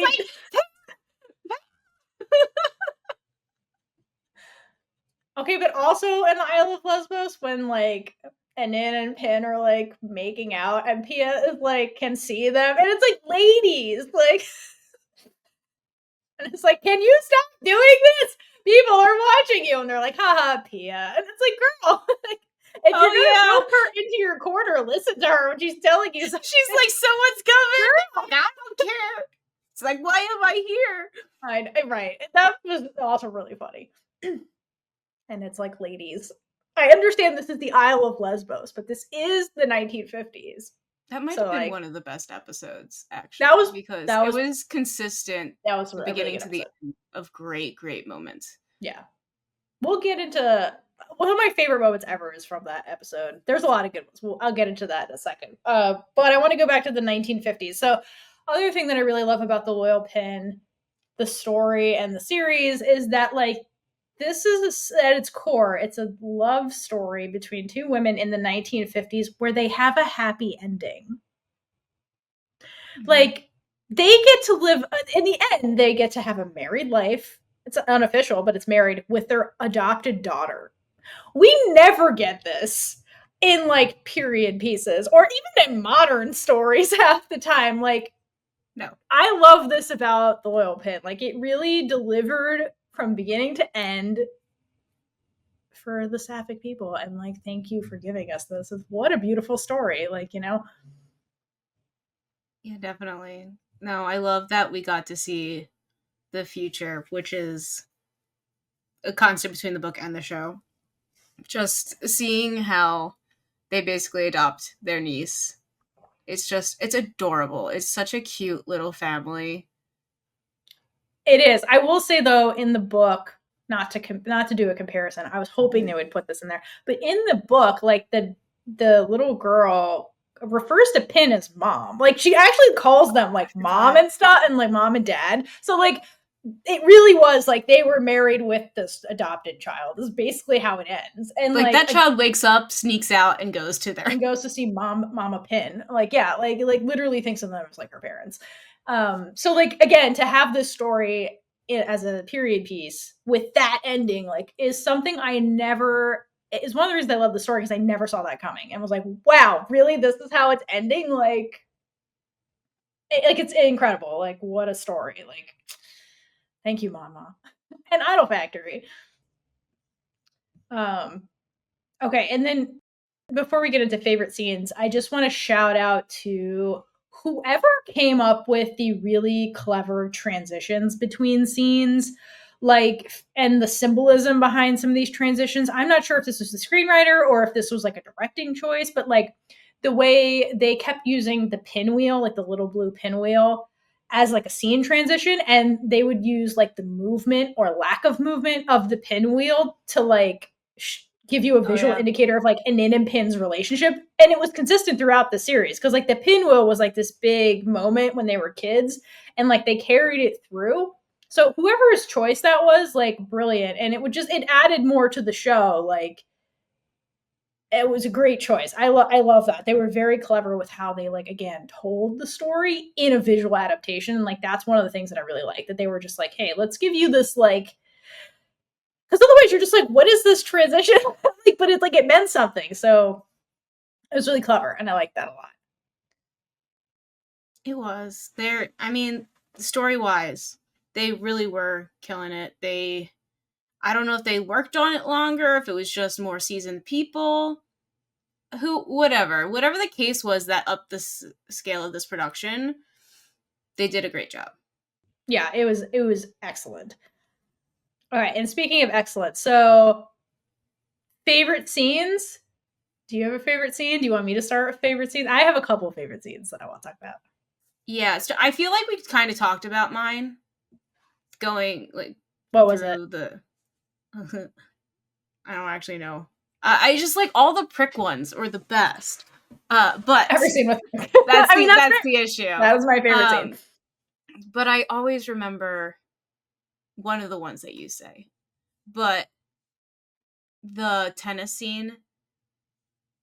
Okay, but also in the Isle of Lesbos, when like and Nan and Pin are like making out, and Pia is like can see them, and it's like ladies, like, and it's like, can you stop doing this? People are watching you, and they're like, haha, Pia, and it's like, girl, like, if you're gonna rope her into your corner, listen to her when she's telling you something. She's like, someone's coming. I don't care. It's like, why am I here? Right. That was also really funny. And it's like, ladies, I understand this is the Isle of Lesbos, but this is the 1950s. That might have been one of the best episodes, actually. That was because it was consistent. That was the beginning to the end of great moments. Yeah. We'll get into one of my favorite moments ever is from that episode. There's a lot of good ones. I'll get into that in a second. But I want to go back to the 1950s. So, other thing that I really love about the Loyal Pin, the story and the series is that like this is at its core, it's a love story between two women in the 1950s where they have a happy ending. Mm-hmm. Like they get to live in the end, they get to have a married life. It's unofficial, but it's married with their adopted daughter. We never get this in like period pieces or even in modern stories half the time. Like, no, I love this about the Loyal Pin. Like, it really delivered from beginning to end for the Sapphic people. And like, thank you for giving us this. What a beautiful story. Like, you know? Yeah, definitely. No, I love that we got to see the future, which is a constant between the book and the show. Just seeing how they basically adopt their niece. It's adorable. It's such a cute little family. It is. I will say though, in the book, not to do a comparison, I was hoping they would put this in there, but in the book, like the little girl refers to Pin as mom. Like she actually calls them like mom and stuff, and like mom and dad. So like it really was like they were married with this adopted child. This is basically how it ends. And like that child wakes up, sneaks out, and goes to see Mama Pin. Like, yeah, like literally thinks of them as like her parents. So like again, to have this story as a period piece with that ending, like, is something is one of the reasons I love the story, because I never saw that coming and was like, wow, really? This is how it's ending? Like it's incredible. Like, what a story. Like, thank you, Mama. And Idol Factory. Okay, and then before we get into favorite scenes, I just want to shout out to whoever came up with the really clever transitions between scenes, like, and the symbolism behind some of these transitions. I'm not sure if this was the screenwriter or if this was like a directing choice, but like the way they kept using the pinwheel, like the little blue pinwheel, as like a scene transition, and they would use like the movement or lack of movement of the pinwheel to like give you a visual indicator of like Nin and Pin's relationship. And it was consistent throughout the series, because like the pinwheel was like this big moment when they were kids, and like they carried it through. So whoever's choice that was, like, brilliant. And it added more to the show. Like, it was a great choice. I love that. They were very clever with how they, like, again, told the story in a visual adaptation. Like, that's one of the things that I really like, that they were just like, hey, let's give you this, like, because otherwise you're just like, what is this transition? Like, but it's like, it meant something. So it was really clever, and I liked that a lot. It was. I mean, story-wise, they really were killing it. I don't know if they worked on it longer, if it was just more seasoned people. Whatever the case was that upped the scale of this production, they did a great job. Yeah, it was excellent. All right, and speaking of excellent, so favorite scenes. Do you have a favorite scene? Do you want me to start with favorite scenes? I have a couple of favorite scenes that I want to talk about. Yeah, so I feel like we kind of talked about mine. Going like, what was it? I don't actually know. I just like all the prick ones or the best. But every scene with that's the issue. That was my favorite scene. But I always remember one of the ones that you say. But the tennis scene.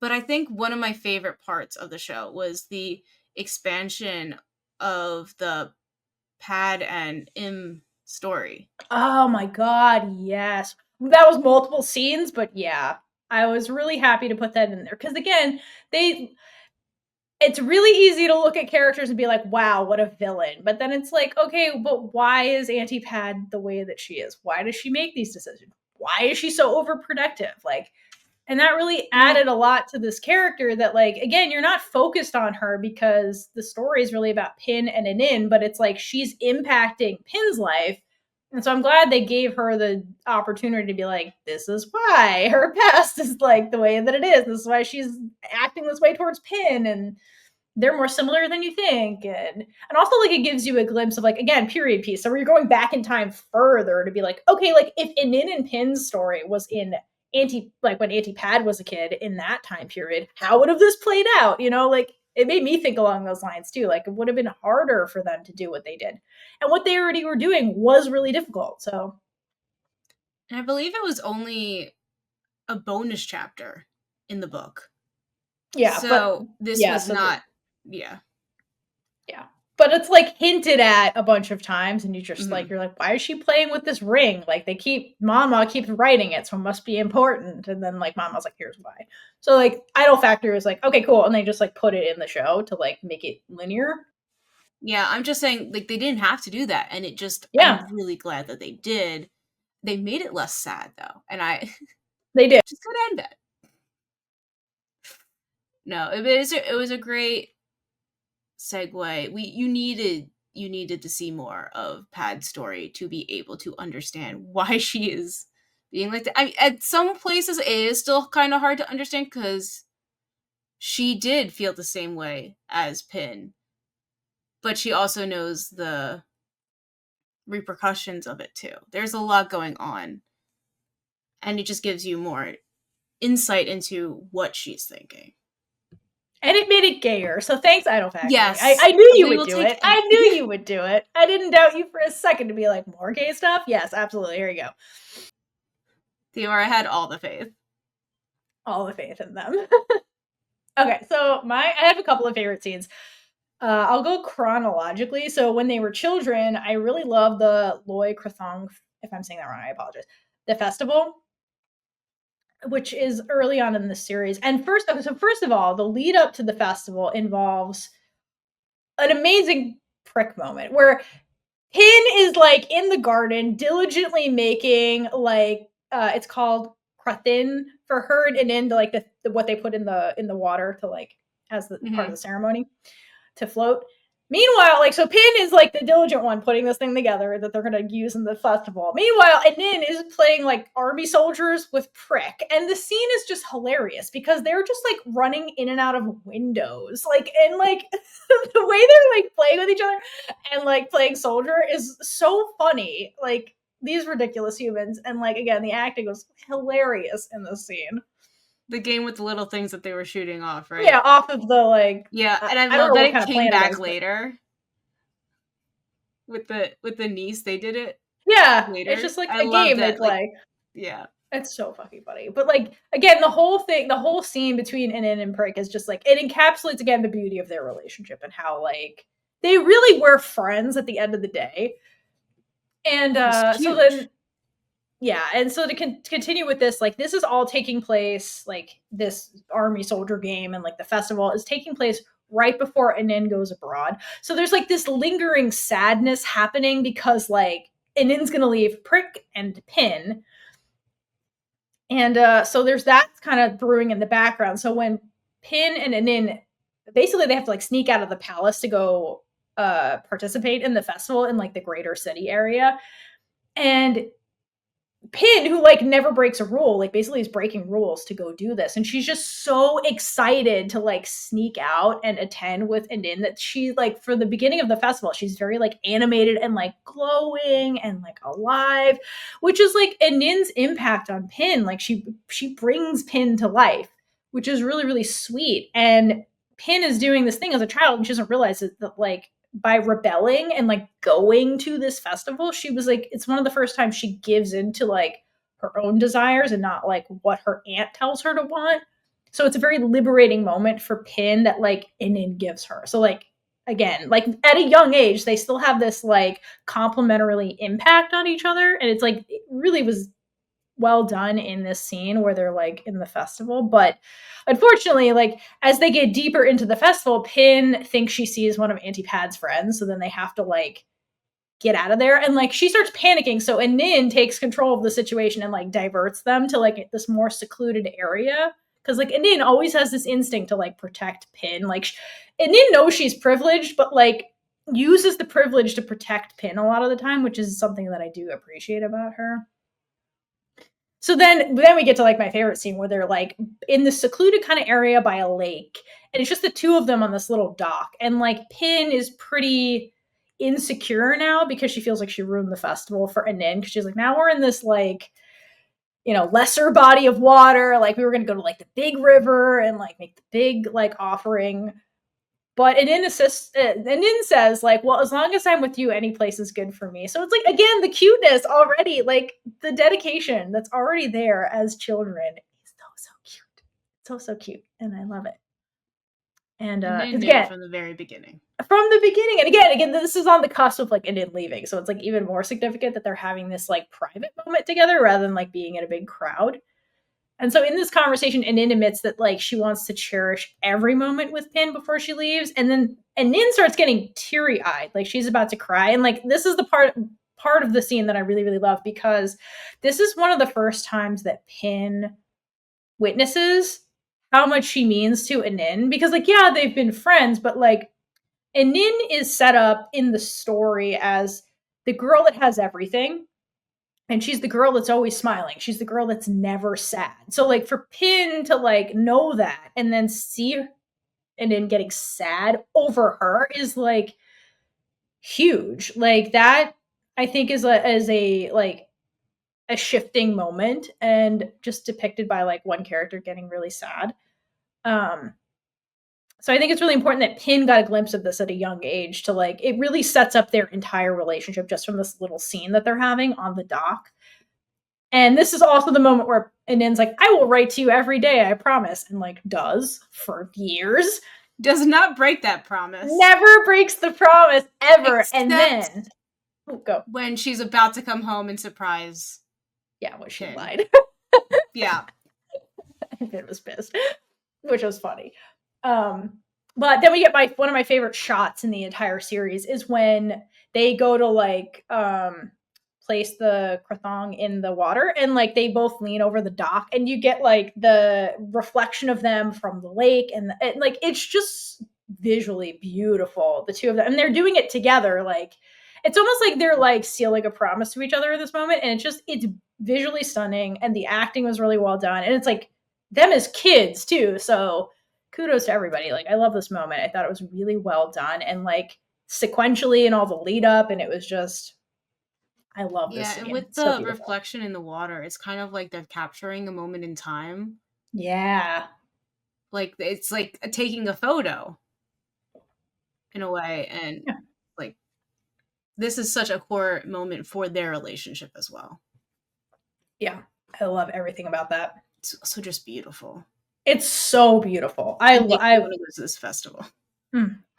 But I think one of my favorite parts of the show was the expansion of the Pad and Im story. Oh my god, yes. That was multiple scenes, but yeah. I was really happy to put that in there because again, it's really easy to look at characters and be like, wow, what a villain. But then it's like, okay, but why is Auntie Pad the way that she is? Why does she make these decisions? Why is she so overprotective? Like, and that really added a lot to this character that, like, again, you're not focused on her because the story is really about Pin and Anin, but it's like she's impacting Pin's life. And so I'm glad they gave her the opportunity to be like, this is why her past is like the way that it is. This is why she's acting this way towards Pin. And they're more similar than you think. And also, like, it gives you a glimpse of, like, again, period piece. So you're going back in time further to be like, okay, like, if Anin and Pin's story was in when Auntie Pad was a kid in that time period, how would have this played out? You know, like, it made me think along those lines too. Like, it would have been harder for them to do what they did. And what they already were doing was really difficult. So, And I believe it was only a bonus chapter in the book. yeah. So this was so not, yeah. Yeah. But it's like hinted at a bunch of times, and you just Mhm. you're like, why is she playing with this ring? Like, Mama keeps writing it, so it must be important. And then, like, Mama's like, here's why. So, like, Idol Factor is like, okay, cool. And they just, like, put it in the show to, like, make it linear. Yeah, I'm just saying, like, they didn't have to do that. And it just, Yeah. I'm really glad that they did. They made it less sad, though. And I They did. just gotta end it. No, it was a great segue. You needed to see more of Pad's story to be able to understand why she is being like that. I mean, at some places it is still kind of hard to understand because she did feel the same way as Pin, but she also knows the repercussions of it too. There's a lot going on, and it just gives you more insight into what she's thinking. And it made it gayer. So thanks, Idol Factory. Yes. I knew you We would will do take it. I any- knew you would do it. I didn't doubt you for a second to be like, more gay stuff? Yes, absolutely. Here you go. Theora had all the faith. All the faith in them. Okay, so I have a couple of favorite scenes. I'll go chronologically. So when they were children, I really love the Loy Krathong, if I'm saying that wrong, I apologize. The festival, which is early on in the series. And first of all, the lead up to the festival involves an amazing prick moment where Pin is like in the garden diligently making like it's called Krathin for her and into like the what they put in the water to like as the part of the ceremony to float. Meanwhile, like, so Pin is like the diligent one putting this thing together that they're gonna use in the festival. Meanwhile, Anin is playing like army soldiers with Prick, and the scene is just hilarious because they're just like running in and out of windows, like, and like the way they're like playing with each other and like playing soldier is so funny. Like, these ridiculous humans, and like again, the acting was hilarious in this scene. The game with the little things that they were shooting off, right? Yeah, off of the like. Yeah, and I love that it came back later. With the niece, they did it. Yeah, Later. it's just like a game they play. Like, yeah. It's so fucking funny. But like again, the whole scene between Anin and Prick is just like it encapsulates again the beauty of their relationship and how like they really were friends at the end of the day. And so then yeah, and so to continue with this, like this is all taking place, like this army soldier game and like the festival is taking place right before Anin goes abroad. So there's like this lingering sadness happening because like Anin's gonna leave Prick and Pin. And so there's that kind of brewing in the background. So when Pin and Anin, basically they have to like sneak out of the palace to go participate in the festival in like the greater city area. And Pin, who like never breaks a rule, like basically is breaking rules to go do this, and she's just so excited to like sneak out and attend with Anin that she like for the beginning of the festival, she's very like animated and like glowing and like alive, which is like Anin's impact on Pin. Like she brings Pin to life, which is really really sweet. And Pin is doing this thing as a child, and she doesn't realize that like by rebelling and like going to this festival, she was like, it's one of the first times she gives into like her own desires and not like what her aunt tells her to want. So it's a very liberating moment for Pin that like Anin gives her. So like again, like at a young age, they still have this like complementarily impact on each other, and it's like it really was well done in this scene where they're like in the festival. But unfortunately, like as they get deeper into the festival, Pin thinks she sees one of Auntie Pad's friends, so then they have to like get out of there, and like she starts panicking, so Anin takes control of the situation and like diverts them to like this more secluded area, because like Anin always has this instinct to like protect Pin. Like Anin knows she's privileged, but like uses the privilege to protect Pin a lot of the time, which is something that I do appreciate about her. So then we get to like my favorite scene where they're like in this secluded kind of area by a lake, and it's just the two of them on this little dock, and like Pin is pretty insecure now because she feels like she ruined the festival for Anin, because she's like, now we're in this like, you know, lesser body of water, like we were gonna go to like the big river and like make the big like offering, but Anin says like, well, as long as I'm with you, any place is good for me. So it's like, again, the cuteness already, like the dedication that's already there as children is so cute, so cute, and I love it. And again, from the very beginning. From the beginning, and again, this is on the cusp of like Anin leaving, so it's like even more significant that they're having this like private moment together rather than like being in a big crowd. And so in this conversation, Anin admits that like she wants to cherish every moment with Pin before she leaves, and then Anin starts getting teary-eyed, like she's about to cry, and like this is the part of the scene that I really love, because this is one of the first times that Pin witnesses how much she means to Anin, because like, yeah, they've been friends, but like Anin is set up in the story as the girl that has everything, and she's the girl that's always smiling. She's the girl that's never sad. So like for Pin to like know that and then see Anin getting sad over her is like huge. Like that I think is a like a shifting moment, and just depicted by like one character getting really sad. So I think it's really important that Pin got a glimpse of this at a young age, to like, it really sets up their entire relationship just from this little scene that they're having on the dock. And this is also the moment where Anin's like, I will write to you every day, I promise. And like does for years. Does not break that promise. Never breaks the promise ever. Except and then go. When she's about to come home and surprise. Yeah, when she lied. Yeah. And Pin was pissed, which was funny. But then we get one of my favorite shots in the entire series is when they go to like place the krathong in the water, and like they both lean over the dock, and you get like the reflection of them from the lake, and like it's just visually beautiful, the two of them, and they're doing it together. Like it's almost like they're like sealing a promise to each other in this moment, and it's visually stunning, and the acting was really well done, and it's like them as kids too, so kudos to everybody. Like I love this moment. I thought it was really well done, and like sequentially and all the lead up, and it was just, I love this scene. And with the reflection in the water, it's kind of like they're capturing a moment in time. Yeah. Like it's like taking a photo in a way, and like this is such a core moment for their relationship as well. Yeah, I love everything about that. It's also just beautiful. It's so beautiful. I want to go to this festival.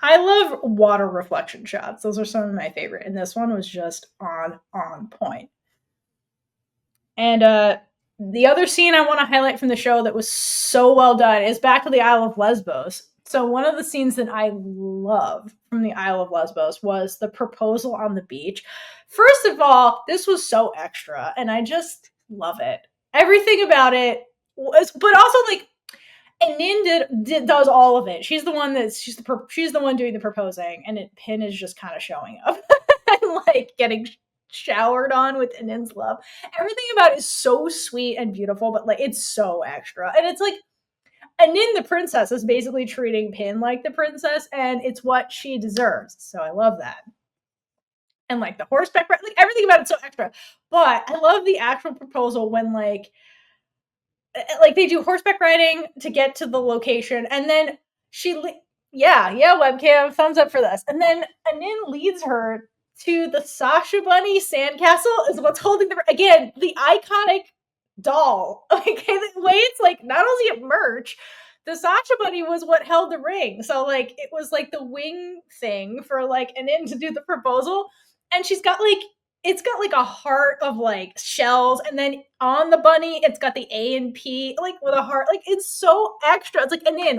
I love water reflection shots. Those are some of my favorite, and this one was just on point. And the other scene I want to highlight from the show that was so well done is back to the Isle of Lesbos. So one of the scenes that I love from the Isle of Lesbos was the proposal on the beach. First of all, this was so extra, and I just love it. Everything about it was, but also like, Anin does all of it. She's the one she's the one doing the proposing, and Pin is just kind of showing up and like getting showered on with Anin's love. Everything about it is so sweet and beautiful, but like it's so extra, and it's like Anin the princess is basically treating Pin like the princess, and it's what she deserves. So I love that. And like the horseback ride, like everything about it's so extra. But I love the actual proposal when like they do horseback riding to get to the location, and then webcam, thumbs up for this. And then Anin leads her to the Sasha Bunny sandcastle, is what's holding again, the iconic doll. Like the way it's like, not only at merch, the Sasha Bunny was what held the ring. So like it was like the wing thing for like Anin to do the proposal. And she's got like it's got like a heart of like shells, and then on the bunny it's got the A and P like with a heart. Like it's so extra. It's like, and then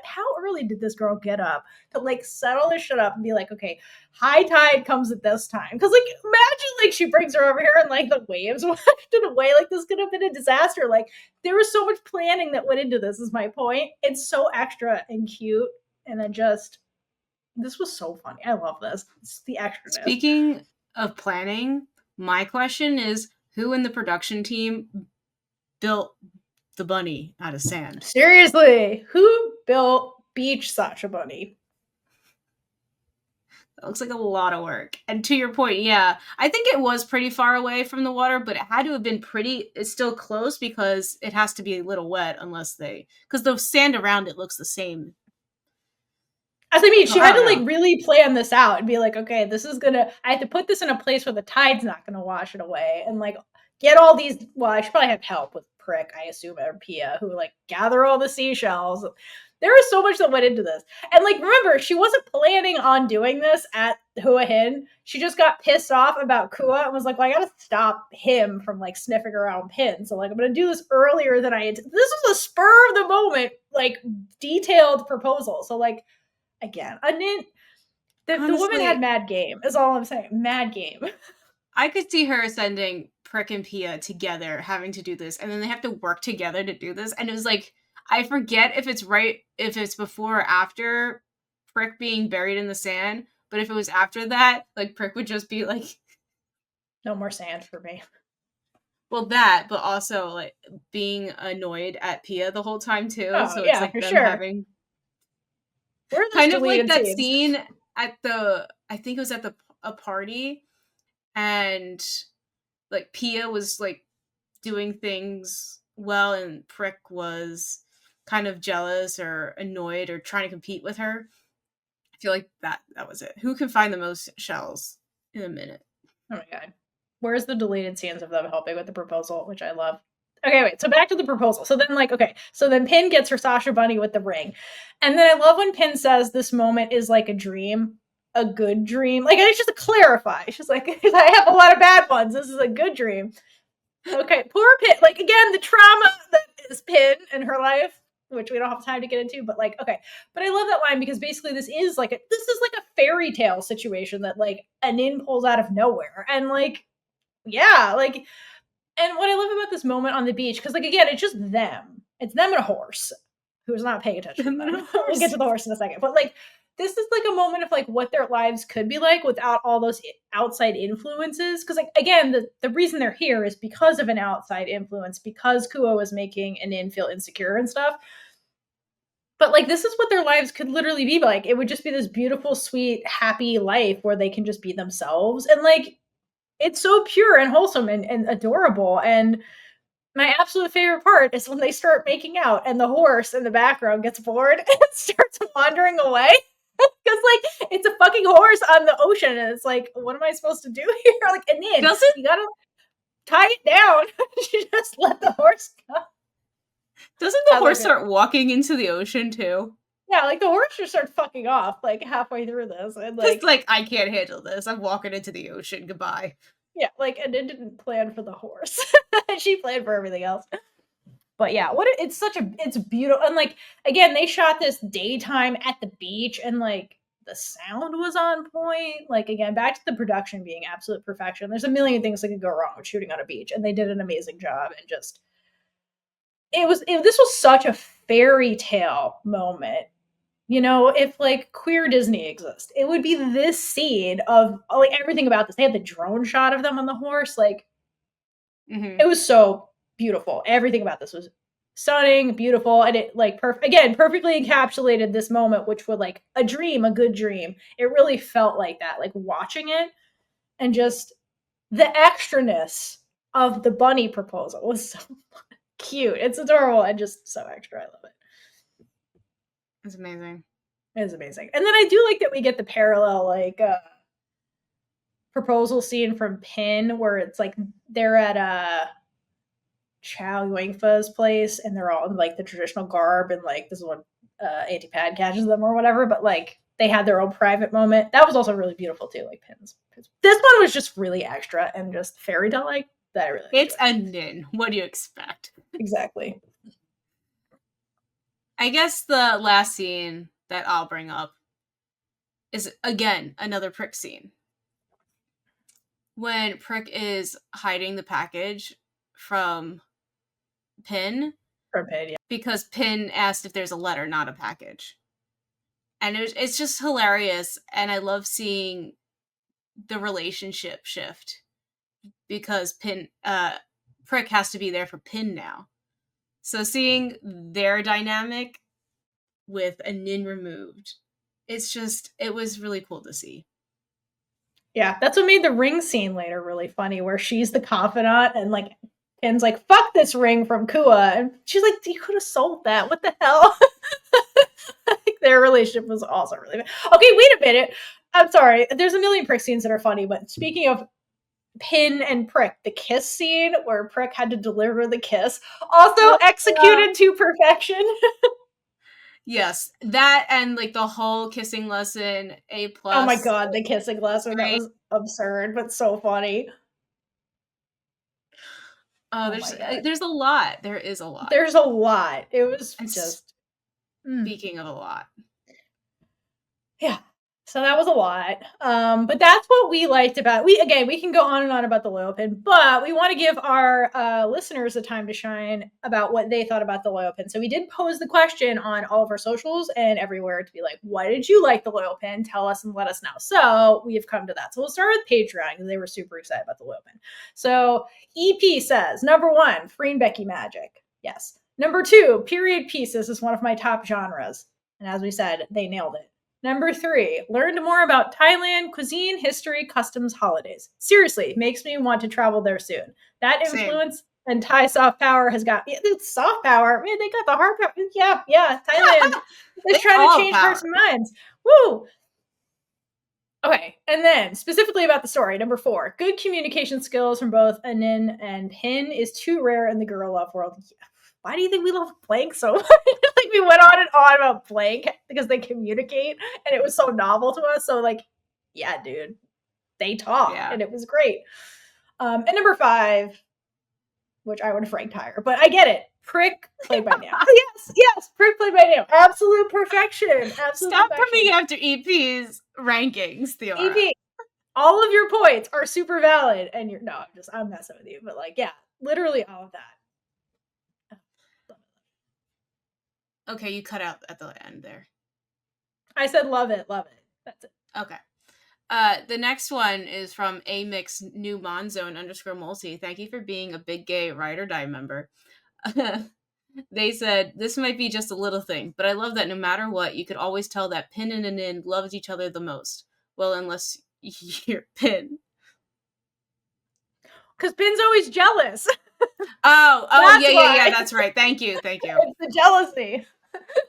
how early did this girl get up to like settle this shit up and be like, okay, high tide comes at this time? Because like imagine like she brings her over here and like the waves washed it away. Like this could have been a disaster. Like there was so much planning that went into this, is my point. It's so extra and cute, and this was so funny. I love this. It's the extraness. Speaking of planning, my question is, who in the production team built the bunny out of sand? Seriously, who built Beach Sasha Bunny? That looks like a lot of work. And to your point, yeah, I think it was pretty far away from the water, but it had to have been it's still close because it has to be a little wet because the sand around it looks the same. As I mean, she had to like really plan this out and be like, okay, I have to put this in a place where the tide's not gonna wash it away, and like get all these. Well, I should probably have help with Prick, I assume, or Pia, who like gather all the seashells. There was so much that went into this. And like, remember, she wasn't planning on doing this at Hua Hin. She just got pissed off about Kua and was like, well, I gotta stop him from like sniffing around Pin. So like, I'm gonna do this earlier than this was a spur of the moment, like detailed proposal. So like, again, the woman had mad game, is all I'm saying. Mad game. I could see her sending Prick and Pia together, having to do this, and then they have to work together to do this. And it was like, I forget if it's before or after Prick being buried in the sand, but if it was after that, like Prick would just be like, no more sand for me. Well, that, but also like being annoyed at Pia the whole time too. Oh, so it's yeah, like for them sure. having kind of like that scene at I think it was at a party, and like Pia was like doing things well, and Prick was kind of jealous or annoyed or trying to compete with her. I feel like that was it. Who can find the most shells in a minute? Oh my god. Where's the deleted scenes of them helping with the proposal, which I love? Okay, wait. So back to the proposal. So then, like, okay. So then Pin gets her Sasha Bunny with the ring. And then I love when Pin says this moment is like a dream, a good dream. Like, it's just to clarify. She's like, I have a lot of bad ones. This is a good dream. Okay, poor Pin. Like, again, the trauma that is Pin in her life, which we don't have time to get into, but like, okay. But I love that line because basically this is like a fairy tale situation that like Anin pulls out of nowhere. And like, yeah, like, and what I love about this moment on the beach, because like again, it's just them. It's them and a horse who's not paying attention. We'll get to the horse in a second. But like, this is like a moment of like what their lives could be like without all those outside influences. Because like again, the reason they're here is because of an outside influence, because Kua was making Anin feel insecure and stuff. But like, this is what their lives could literally be like. It would just be this beautiful, sweet, happy life where they can just be themselves. And like, it's so pure and wholesome and adorable. And my absolute favorite part is when they start making out and the horse in the background gets bored and starts wandering away. Because like, it's a fucking horse on the ocean, and it's like, what am I supposed to do here? Like, and then you gotta tie it down. She just let the horse go. Doesn't the horse start walking into the ocean too? Yeah, like the horse just starts fucking off like halfway through this, and like I can't handle this. I'm walking into the ocean. Goodbye. Yeah, like, and it didn't plan for the horse. She planned for everything else. But yeah, it's beautiful. And like, again, they shot this daytime at the beach, and like the sound was on point. Like, again, back to the production being absolute perfection. There's a million things that could go wrong with shooting on a beach, and they did an amazing job. And just this was such a fairy tale moment. You know, if like queer Disney exists, it would be this scene of like everything about this. They had the drone shot of them on the horse. Like, It was so beautiful. Everything about this was stunning, beautiful, and it like perfectly encapsulated this moment, which was like a dream, a good dream. It really felt like that, like watching it, and just the extraness of the bunny proposal was so cute. It's adorable and just so extra. I love it. It's amazing. It's amazing. And then I do like that we get the parallel like proposal scene from Pin where it's like they're at Chow Yun-fa's place and they're all in like the traditional garb, and like this is when Auntie Pad catches them or whatever, but like they had their own private moment. That was also really beautiful too, like Pin's. This one was just really extra and just fairy tale like that I really It's enjoyed. a nin. What do you expect? Exactly. I guess the last scene that I'll bring up is, again, another Prick scene. When Prick is hiding the package from Pin. For Pin, yeah. Because Pin asked if there's a letter, not a package. And it's just hilarious, and I love seeing the relationship shift. Because Prick has to be there for Pin now. So seeing their dynamic with a nin removed, it was really cool to see. Yeah, that's what made the ring scene later really funny, where she's the confidant and like Pin's like, fuck this ring from Kua. And she's like, you could have sold that. What the hell? Like, their relationship was also really bad. Okay, wait a minute. I'm sorry. There's a million Prick scenes that are funny, but speaking of Pin and Prick, the kiss scene where Prick had to deliver the kiss, also executed to perfection. Yes, that and like the whole kissing lesson, A+. Oh my god, the kissing lesson, that was absurd, but so funny. Oh, there's a lot. There is a lot. There's a lot. It was just... Speaking of a lot. Yeah. So that was a lot. But that's what we liked about... We can go on and on about the Loyal Pin, but we want to give our listeners the time to shine about what they thought about the Loyal Pin. So we did pose the question on all of our socials and everywhere to be like, why did you like the Loyal Pin? Tell us and let us know. So we have come to that. So we'll start with Patreon because they were super excited about the Loyal Pin. So EP says, number 1, FreenBecky magic. Yes. Number 2, period pieces is one of my top genres. And as we said, they nailed it. Number 3, learned more about Thailand, cuisine, history, customs, holidays. Seriously, makes me want to travel there soon. That influence and Thai soft power has got... It's soft power. Man, they got the hard power. Yeah. Thailand is trying to change hearts and minds. Woo! Okay, and then specifically about the story, number 4, good communication skills from both Anin and Pin is too rare in the girl love world. Yeah. Why do you think we love Blank so much? Like, we went on and on about Blank because they communicate and it was so novel to us. So like, yeah, dude, they talk and it was great. And number 5, which I would have ranked higher, but I get it. Prick played by Nam. yes, Prick played by Nam. Absolute perfection. Stop coming after EP's rankings, Theora. EP, all of your points are super valid, and I'm messing with you, but like, yeah, literally all of that. Okay, you cut out at the end there. I said love it. That's it. Okay. The next one is from amix new monzone _multi. Thank you for being a big gay ride or die member. They said, this might be just a little thing, but I love that no matter what, you could always tell that Pin and Anin loved each other the most. Well, unless you're Pin. Because Pin's always jealous. Yeah, that's right. Thank you. It's the jealousy.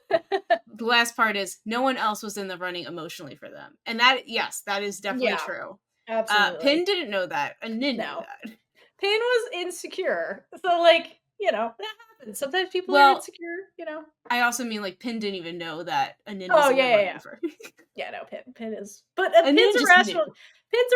The last part is, no one else was in the running emotionally for them. And that is definitely true. Absolutely. Pin didn't know that. Anin knew that. Pin was insecure. So like, that happens. Sometimes people are insecure, I also mean like Pin didn't even know that Anin was in the running for. Yeah, no, Pin is... But Pin's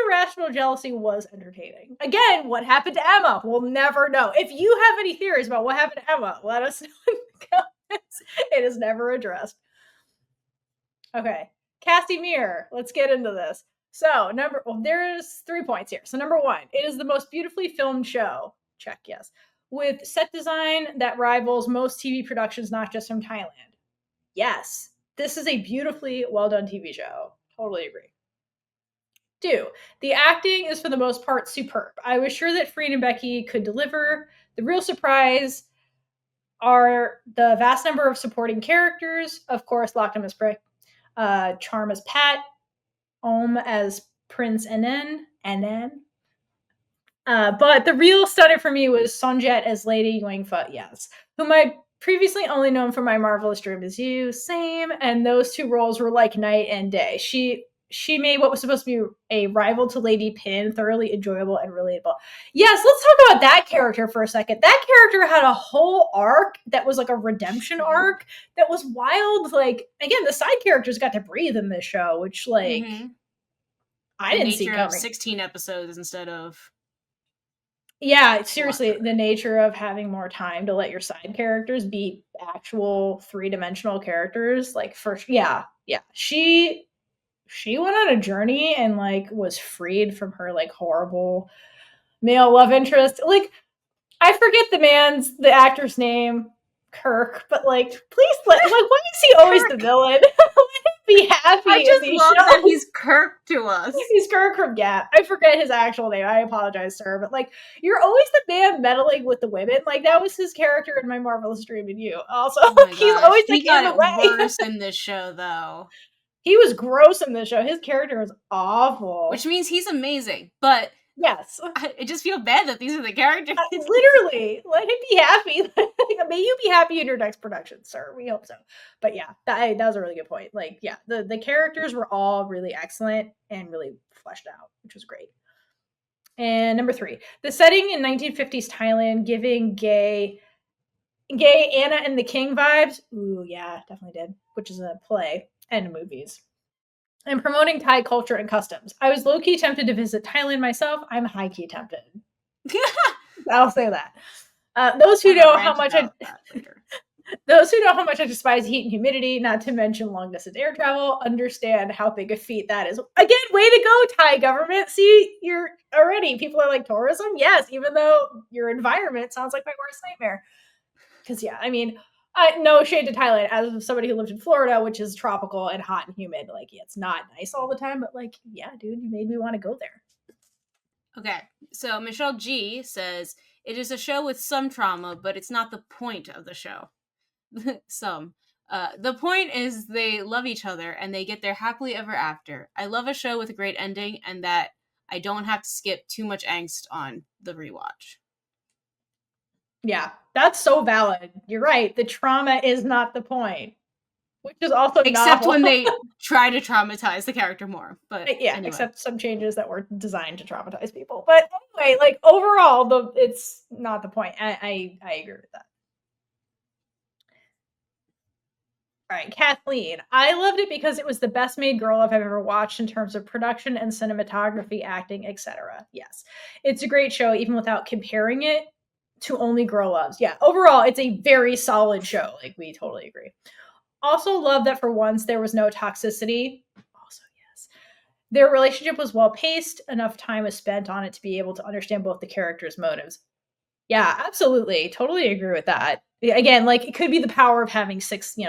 irrational jealousy was entertaining. Again, what happened to Emma? We'll never know. If you have any theories about what happened to Emma, let us know in the comments. It is never addressed. Okay. Cassie Mirror. Let's get into this. So, there's 3 points here. So, number 1, it is the most beautifully filmed show. Check, yes. With set design that rivals most TV productions, not just from Thailand. Yes. This is a beautifully well-done TV show. Totally agree. 2, the acting is for the most part superb. I was sure that FreenBecky could deliver. The real surprise are the vast number of supporting characters. Of course, Lakdam as Prick, Charm as Pat, Om as Prince Anan. But the real stunner for me was Sonjet as Lady Yangfa, yes, whom I previously only known from My Marvelous Dream Is You, same, and those 2 roles were like night and day. She she made what was supposed to be a rival to Lady Pin thoroughly enjoyable and relatable. Yes, let's talk about that character for a second. That character had a whole arc that was like a redemption arc that was wild. Like, again, the side characters got to breathe in this show, which, like, I didn't see coming. 16 episodes instead of. Yeah, seriously, the nature of having more time to let your side characters be actual 3-dimensional characters. Like, yeah. She went on a journey and, like, was freed from her, like, horrible male love interest. Like, I forget the actor's name, Kirk, but, like, please why is he always the villain? Be happy. I just love that he's Kirk to us. He's Kirk from Gap. I forget his actual name. I apologize, sir. But, like, you're always the man meddling with the women. Like, that was his character in My Marvelous Dream in You. Also, he's always like, he got it worse in this show, though. He was gross in this show. His character was awful. Which means he's amazing, but yes, I just feel bad that these are the characters. Literally, let him be happy. May you be happy in your next production, sir. We hope so. But yeah, that was a really good point. Like, yeah, the characters were all really excellent and really fleshed out, which was great. And number 3, the setting in 1950s Thailand, giving gay Anna and the King vibes. Ooh, yeah, definitely did. Which is a play and movies. And promoting Thai culture and customs. I was low-key tempted to visit Thailand myself. I'm high-key tempted. I'll say that. Those who know how much I despise heat and humidity, not to mention long-distance air travel, understand how big a feat that is. Again, way to go, Thai government. See, you're already, people are like, tourism? Yes, even though your environment sounds like my worst nightmare. Because, yeah, I mean, no shade to Thailand. As somebody who lived in Florida, which is tropical and hot and humid, like, yeah, it's not nice all the time, but, like, yeah, dude, you made me want to go there. Okay, so Michelle G says, it is a show with some trauma, but it's not the point of the show. The point is they love each other and they get their happily ever after. I love a show with a great ending and that I don't have to skip too much angst on the rewatch. Yeah, that's so valid. You're right. The trauma is not the point, which is also except novel. When they try to traumatize the character more. But yeah, anyway. Except some changes that were designed to traumatize people. But anyway, like, overall, it's not the point. I agree with that. All right, Kaitlynn. I loved it because it was the best made girl I've ever watched in terms of production and cinematography, acting, etc. Yes, it's a great show, even without comparing it to Only Girl Loves. Yeah, overall, it's a very solid show. Like, we totally agree. Also love that for once there was no toxicity. Also, yes. Their relationship was well paced. Enough time was spent on it to be able to understand both the characters' motives. Yeah, absolutely. Totally agree with that. Again, like, it could be the power of having 16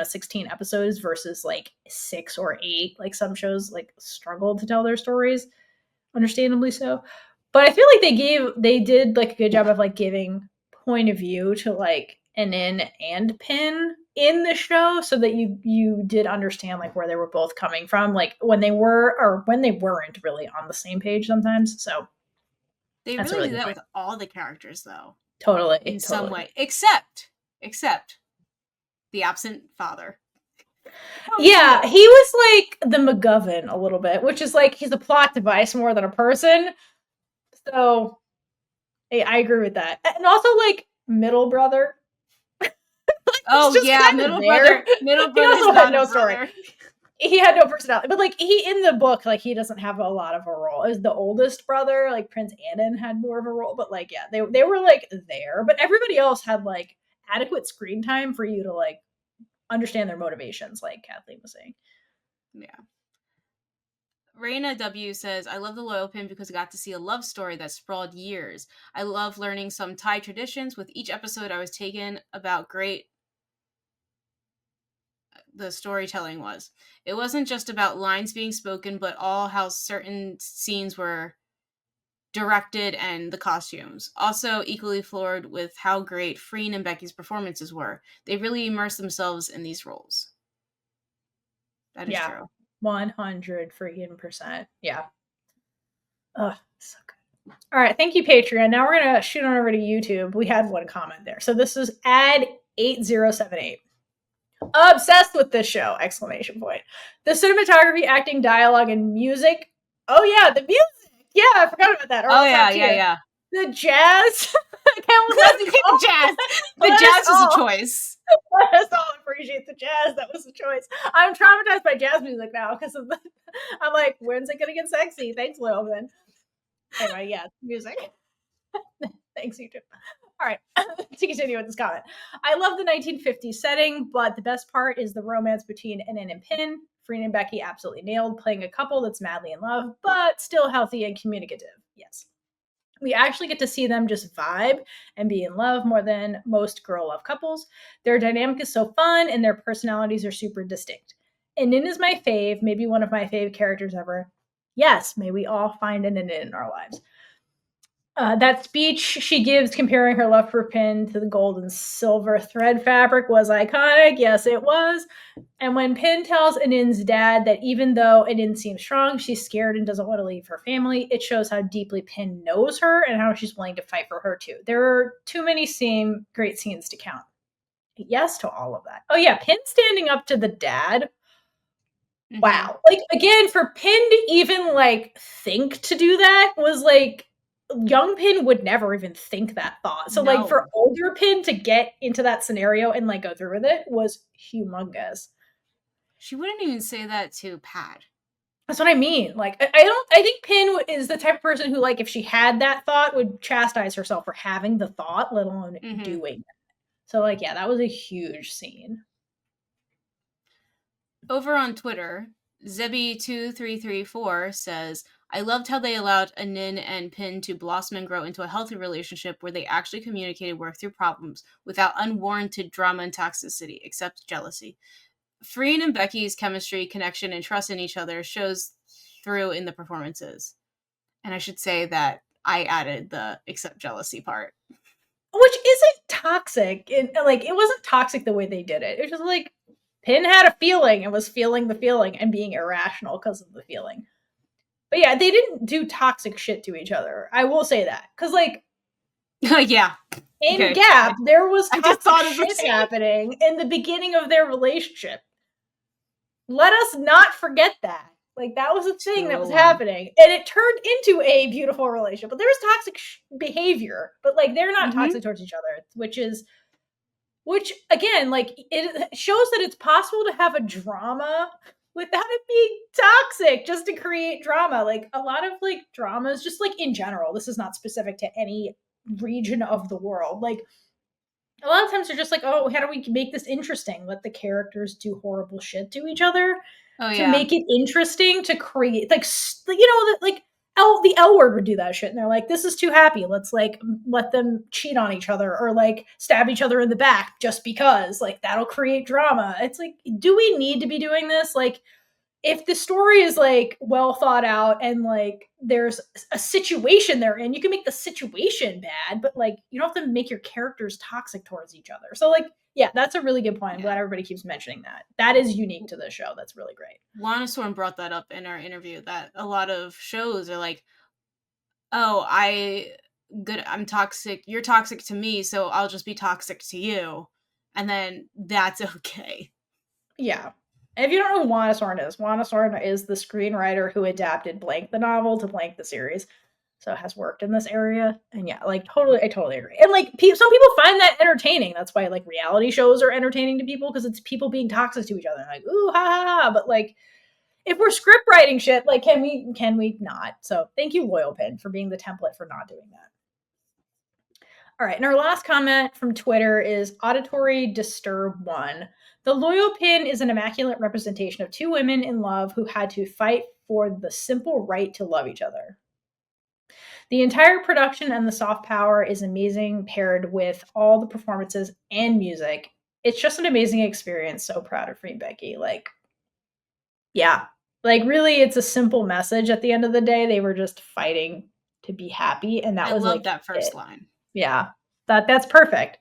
episodes versus like 6 or 8. Like, some shows like struggled to tell their stories, understandably so. But I feel like they did like a good job of like giving point of view to like Anin and Pin in the show, so that you did understand like where they were both coming from, like when they were or when they weren't really on the same page sometimes. So they really do that with all the characters, though. Totally, in some way, except the absent father. Yeah, he was like the MacGuffin a little bit, which is like he's a plot device more than a person. So I agree with that. And also like middle brother. Oh yeah, middle brother. Middle brother had no story. He had no personality, but like he in the book, like he doesn't have a lot of a role. As the oldest brother, like Prince Anin had more of a role, but like yeah, they were like there, but everybody else had like adequate screen time for you to like understand their motivations, like Kaitlynn was saying. Yeah. Raina W says, I love the Loyal Pin because I got to see a love story that sprawled years. I love learning some Thai traditions. With each episode, I was taken about great the storytelling was. It wasn't just about lines being spoken, but all how certain scenes were directed and the costumes. Also equally floored with how great Freen and Becky's performances were. They really immersed themselves in these roles. That is true. 100%. Yeah. Oh, so good. All right, thank you, Patreon. Now we're gonna shoot on over to YouTube. We had one comment there. So this is Ad8078. Obsessed with this show! Exclamation point. The cinematography, acting, dialogue, and music. Oh yeah, the music. Yeah, I forgot about that. Oh yeah. The jazz. I can't The jazz. The jazz is a choice. Let us all appreciate the jazz. That was a choice. I'm traumatized by jazz music now because of the. I'm like, when's it gonna get sexy? Thanks, Logan. Anyway, yeah, music. Thanks, you too. All right, to continue with this comment. I love the 1950s setting, but the best part is the romance between Inin and Pin. FreenBecky absolutely nailed playing a couple that's madly in love, but still healthy and communicative. Yes. We actually get to see them just vibe and be in love more than most girl love couples. Their dynamic is so fun and their personalities are super distinct. And Nin is my fave, maybe one of my fave characters ever. Yes, may we all find an Nin in our lives. That speech she gives comparing her love for Pin to the gold and silver thread fabric was iconic. Yes, it was. And when Pin tells Anin's dad that even though Anin seems strong, she's scared and doesn't want to leave her family, it shows how deeply Pin knows her and how she's willing to fight for her too. There are too many great scenes to count. Yes to all of that. Oh yeah, Pin standing up to the dad. Mm-hmm. Wow. Like, again, for Pin to even like think to do that was like, young Pin would never even think that thought. So like for older Pin to get into that scenario and like go through with it was humongous. She wouldn't even say that to Pat. That's what I mean. Like, I think Pin is the type of person who, like, if she had that thought, would chastise herself for having the thought, let alone doing it. So like, yeah, that was a huge scene. Over on Twitter, Zebby2334 says, I loved how they allowed Anin and Pin to blossom and grow into a healthy relationship where they actually communicated, worked through problems without unwarranted drama and toxicity, except jealousy. Freen and Becky's chemistry, connection, and trust in each other shows through in the performances. And I should say that I added the except jealousy part. Which isn't toxic. Like, it wasn't toxic the way they did it. It was just like, Pin had a feeling and was feeling the feeling and being irrational because of the feeling. But yeah, they didn't do toxic shit to each other. I will say that. Because, like, yeah. In Gap, there was toxic shit happening in the beginning of their relationship. Let us not forget that. Like, that was a thing that was happening. And it turned into a beautiful relationship. But there was toxic behavior. But, like, they're not toxic towards each other. Which, again, like, it shows that it's possible to have a drama without it being toxic just to create drama. Like, a lot of, like, dramas, just, like, in general, this is not specific to any region of the world. Like, a lot of times they're just like, oh, how do we make this interesting? Let the characters do horrible shit to each other to make it interesting, to create, like, like, the L word would do that shit. And they're like, this is too happy. Let's, like, let them cheat on each other or, like, stab each other in the back just because. Like, that'll create drama. It's like, do we need to be doing this? Like, if the story is, like, well thought out and, like, there's a situation they're in, you can make the situation bad, but, like, you don't have to make your characters toxic towards each other. So, like, yeah, that's a really good point. I'm glad everybody keeps mentioning that. That is unique to the show. That's really great. Lana Storm brought that up in our interview, that a lot of shows are like, oh, I'm toxic, you're toxic to me, so I'll just be toxic to you. And then that's okay. Yeah. If you don't know who Lana Storm is the screenwriter who adapted Blank the novel to Blank the series. So has worked in this area. And yeah, like, I totally agree. And, like, some people find that entertaining. That's why, like, reality shows are entertaining to people, because it's people being toxic to each other. Like, ooh, ha, ha, ha. But, like, if we're script writing shit, like, can we not? So thank you, Loyal Pin, for being the template for not doing that. All right, and our last comment from Twitter is Auditory Disturb 1. The Loyal Pin is an immaculate representation of two women in love who had to fight for the simple right to love each other. The entire production and the soft power is amazing, paired with all the performances and music. It's just an amazing experience. So proud of FreenBecky. Like, yeah. Like, really, it's a simple message at the end of the day. They were just fighting to be happy, and that was, like, that first line. Yeah. That's perfect.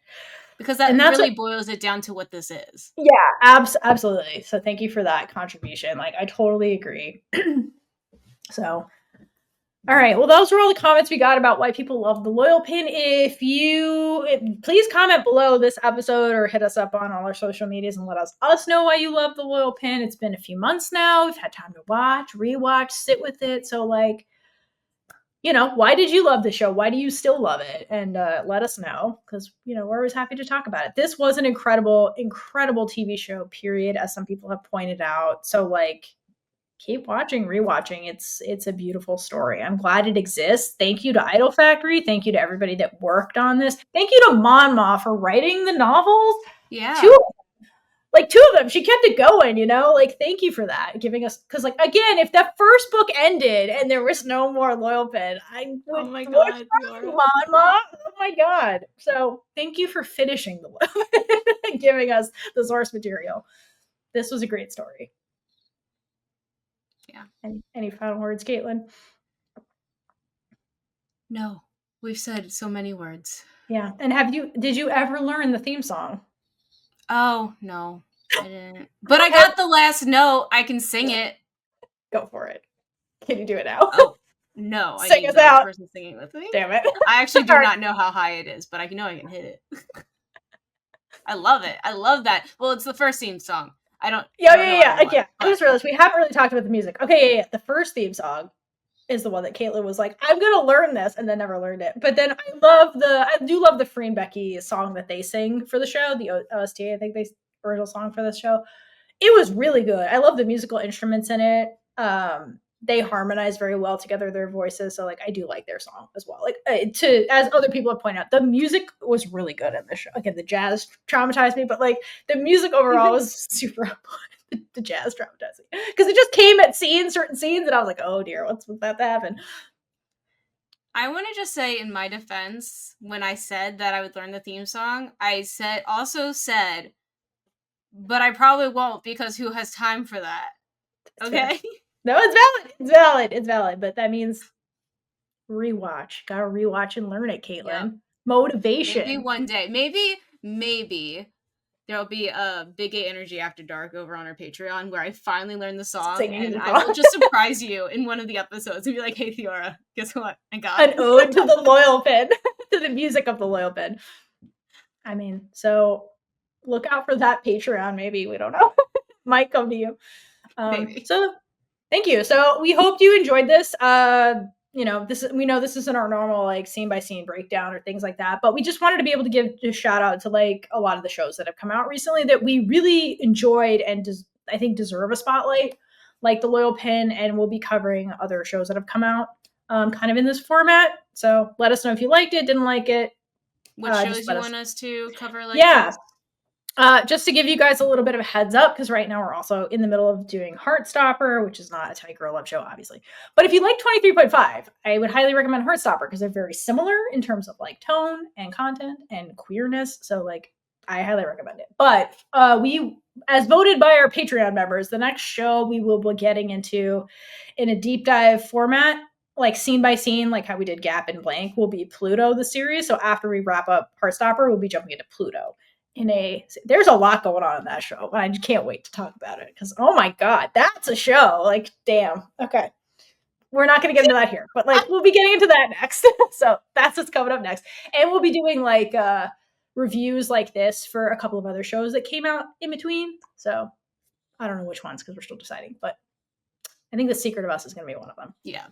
Because that really boils it down to what this is. Yeah, absolutely. So thank you for that contribution. Like, I totally agree. So, All right. Well, those were all the comments we got about why people love the Loyal Pin. Please comment below this episode or hit us up on all our social medias and let us know why you love the Loyal Pin. It's been a few months now. We've had time to watch, rewatch, sit with it. So, like, you know, why did you love the show? Why do you still love it? And let us know, because, you know, we're always happy to talk about it. This was an incredible, incredible TV show, period, as some people have pointed out. So, like, keep watching, rewatching. It's a beautiful story. I'm glad it exists. Thank you to Idol Factory. Thank you to everybody that worked on this. Thank you to Monma for writing the novels. Yeah. Two of them. She kept it going, you know? Like, thank you for that. Giving us, because, like, again, if that first book ended and there was no more Loyal Pin, I would, oh my God, Monma. Oh my God. So thank you for finishing the Loyal Pin and giving us the source material. This was a great story. Yeah. Any final words, Kaitlynn? No, we've said so many words. Yeah. And did you ever learn the theme song? Oh, no, I didn't. But I got the last note. I can sing it. Go for it. Can you do it now? Oh, no. Sing us out. Person singing with me. Damn it. I actually do not know how high it is, but I know I can hit it. I love it. I love that. Well, it's the first theme song. Yeah. I just realized we haven't really talked about the music. Okay, yeah. The first theme song is the one that Kaitlynn was like, I'm gonna learn this, and then never learned it. But then I do love the FreenBecky song that they sing for the show, the OST, I think they original song for this show. It was really good. I love the musical instruments in it. They harmonize very well together, their voices. So, like, I do like their song as well. Like, as other people have pointed out, the music was really good in this show. Again, the jazz traumatized me, but, like, the music overall was super the jazz traumatized me, because it just came at certain scenes, and I was like, oh dear, what's about to happen? I want to just say, in my defense, when I said that I would learn the theme song, I also said, but I probably won't, because who has time for that? Okay. No, it's valid, but that means rewatch. Gotta rewatch and learn it, Kaitlynn. Yeah. Motivation. Maybe one day. Maybe there'll be a Big A Energy After Dark over on our Patreon where I finally learn the song, and I will just surprise you in one of the episodes and be like, hey, Theora, guess what? I got an ode to the Loyal Pin, to the music of the Loyal Pin. I mean, so look out for that Patreon, maybe. We don't know. Might come to you. Maybe. So thank you. So we hope you enjoyed this. You know, we know this isn't our normal, like, scene by scene breakdown or things like that, but we just wanted to be able to give a shout out to, like, a lot of the shows that have come out recently that we really enjoyed and I think deserve a spotlight, like the Loyal Pin, and we'll be covering other shows that have come out kind of in this format. So let us know if you liked it, didn't like it. What shows you want us to cover? Like, yeah. Just to give you guys a little bit of a heads up, because right now we're also in the middle of doing Heartstopper, which is not a tight girl love show, obviously. But if you like 23.5, I would highly recommend Heartstopper, because they're very similar in terms of, like, tone and content and queerness. So, like, I highly recommend it. But we, as voted by our Patreon members, the next show we will be getting into in a deep dive format, like scene by scene, like how we did Gap and Blank, will be Pluto, the series. So after we wrap up Heartstopper, we'll be jumping into Pluto. There's a lot going on in that show, and I just can't wait to talk about it, because, oh my God, that's a show. Like, damn. Okay. We're not going to get into that here, but, like, we'll be getting into that next. So that's what's coming up next. And we'll be doing, like, reviews like this for a couple of other shows that came out in between. So I don't know which ones, because we're still deciding, but I think The Secret of Us is going to be one of them. Yeah.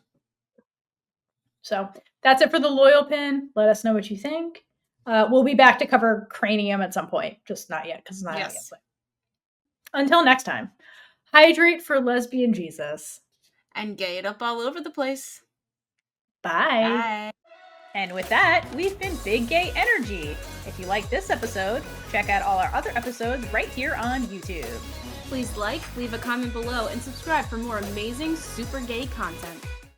So that's it for the Loyal Pin. Let us know what you think. We'll be back to cover Cranium at some point. Just not yet, because it's not out yet. But until next time, hydrate for lesbian Jesus. And gay it up all over the place. Bye. And with that, we've been Big Gay Energy. If you like this episode, check out all our other episodes right here on YouTube. Please like, leave a comment below, and subscribe for more amazing super gay content.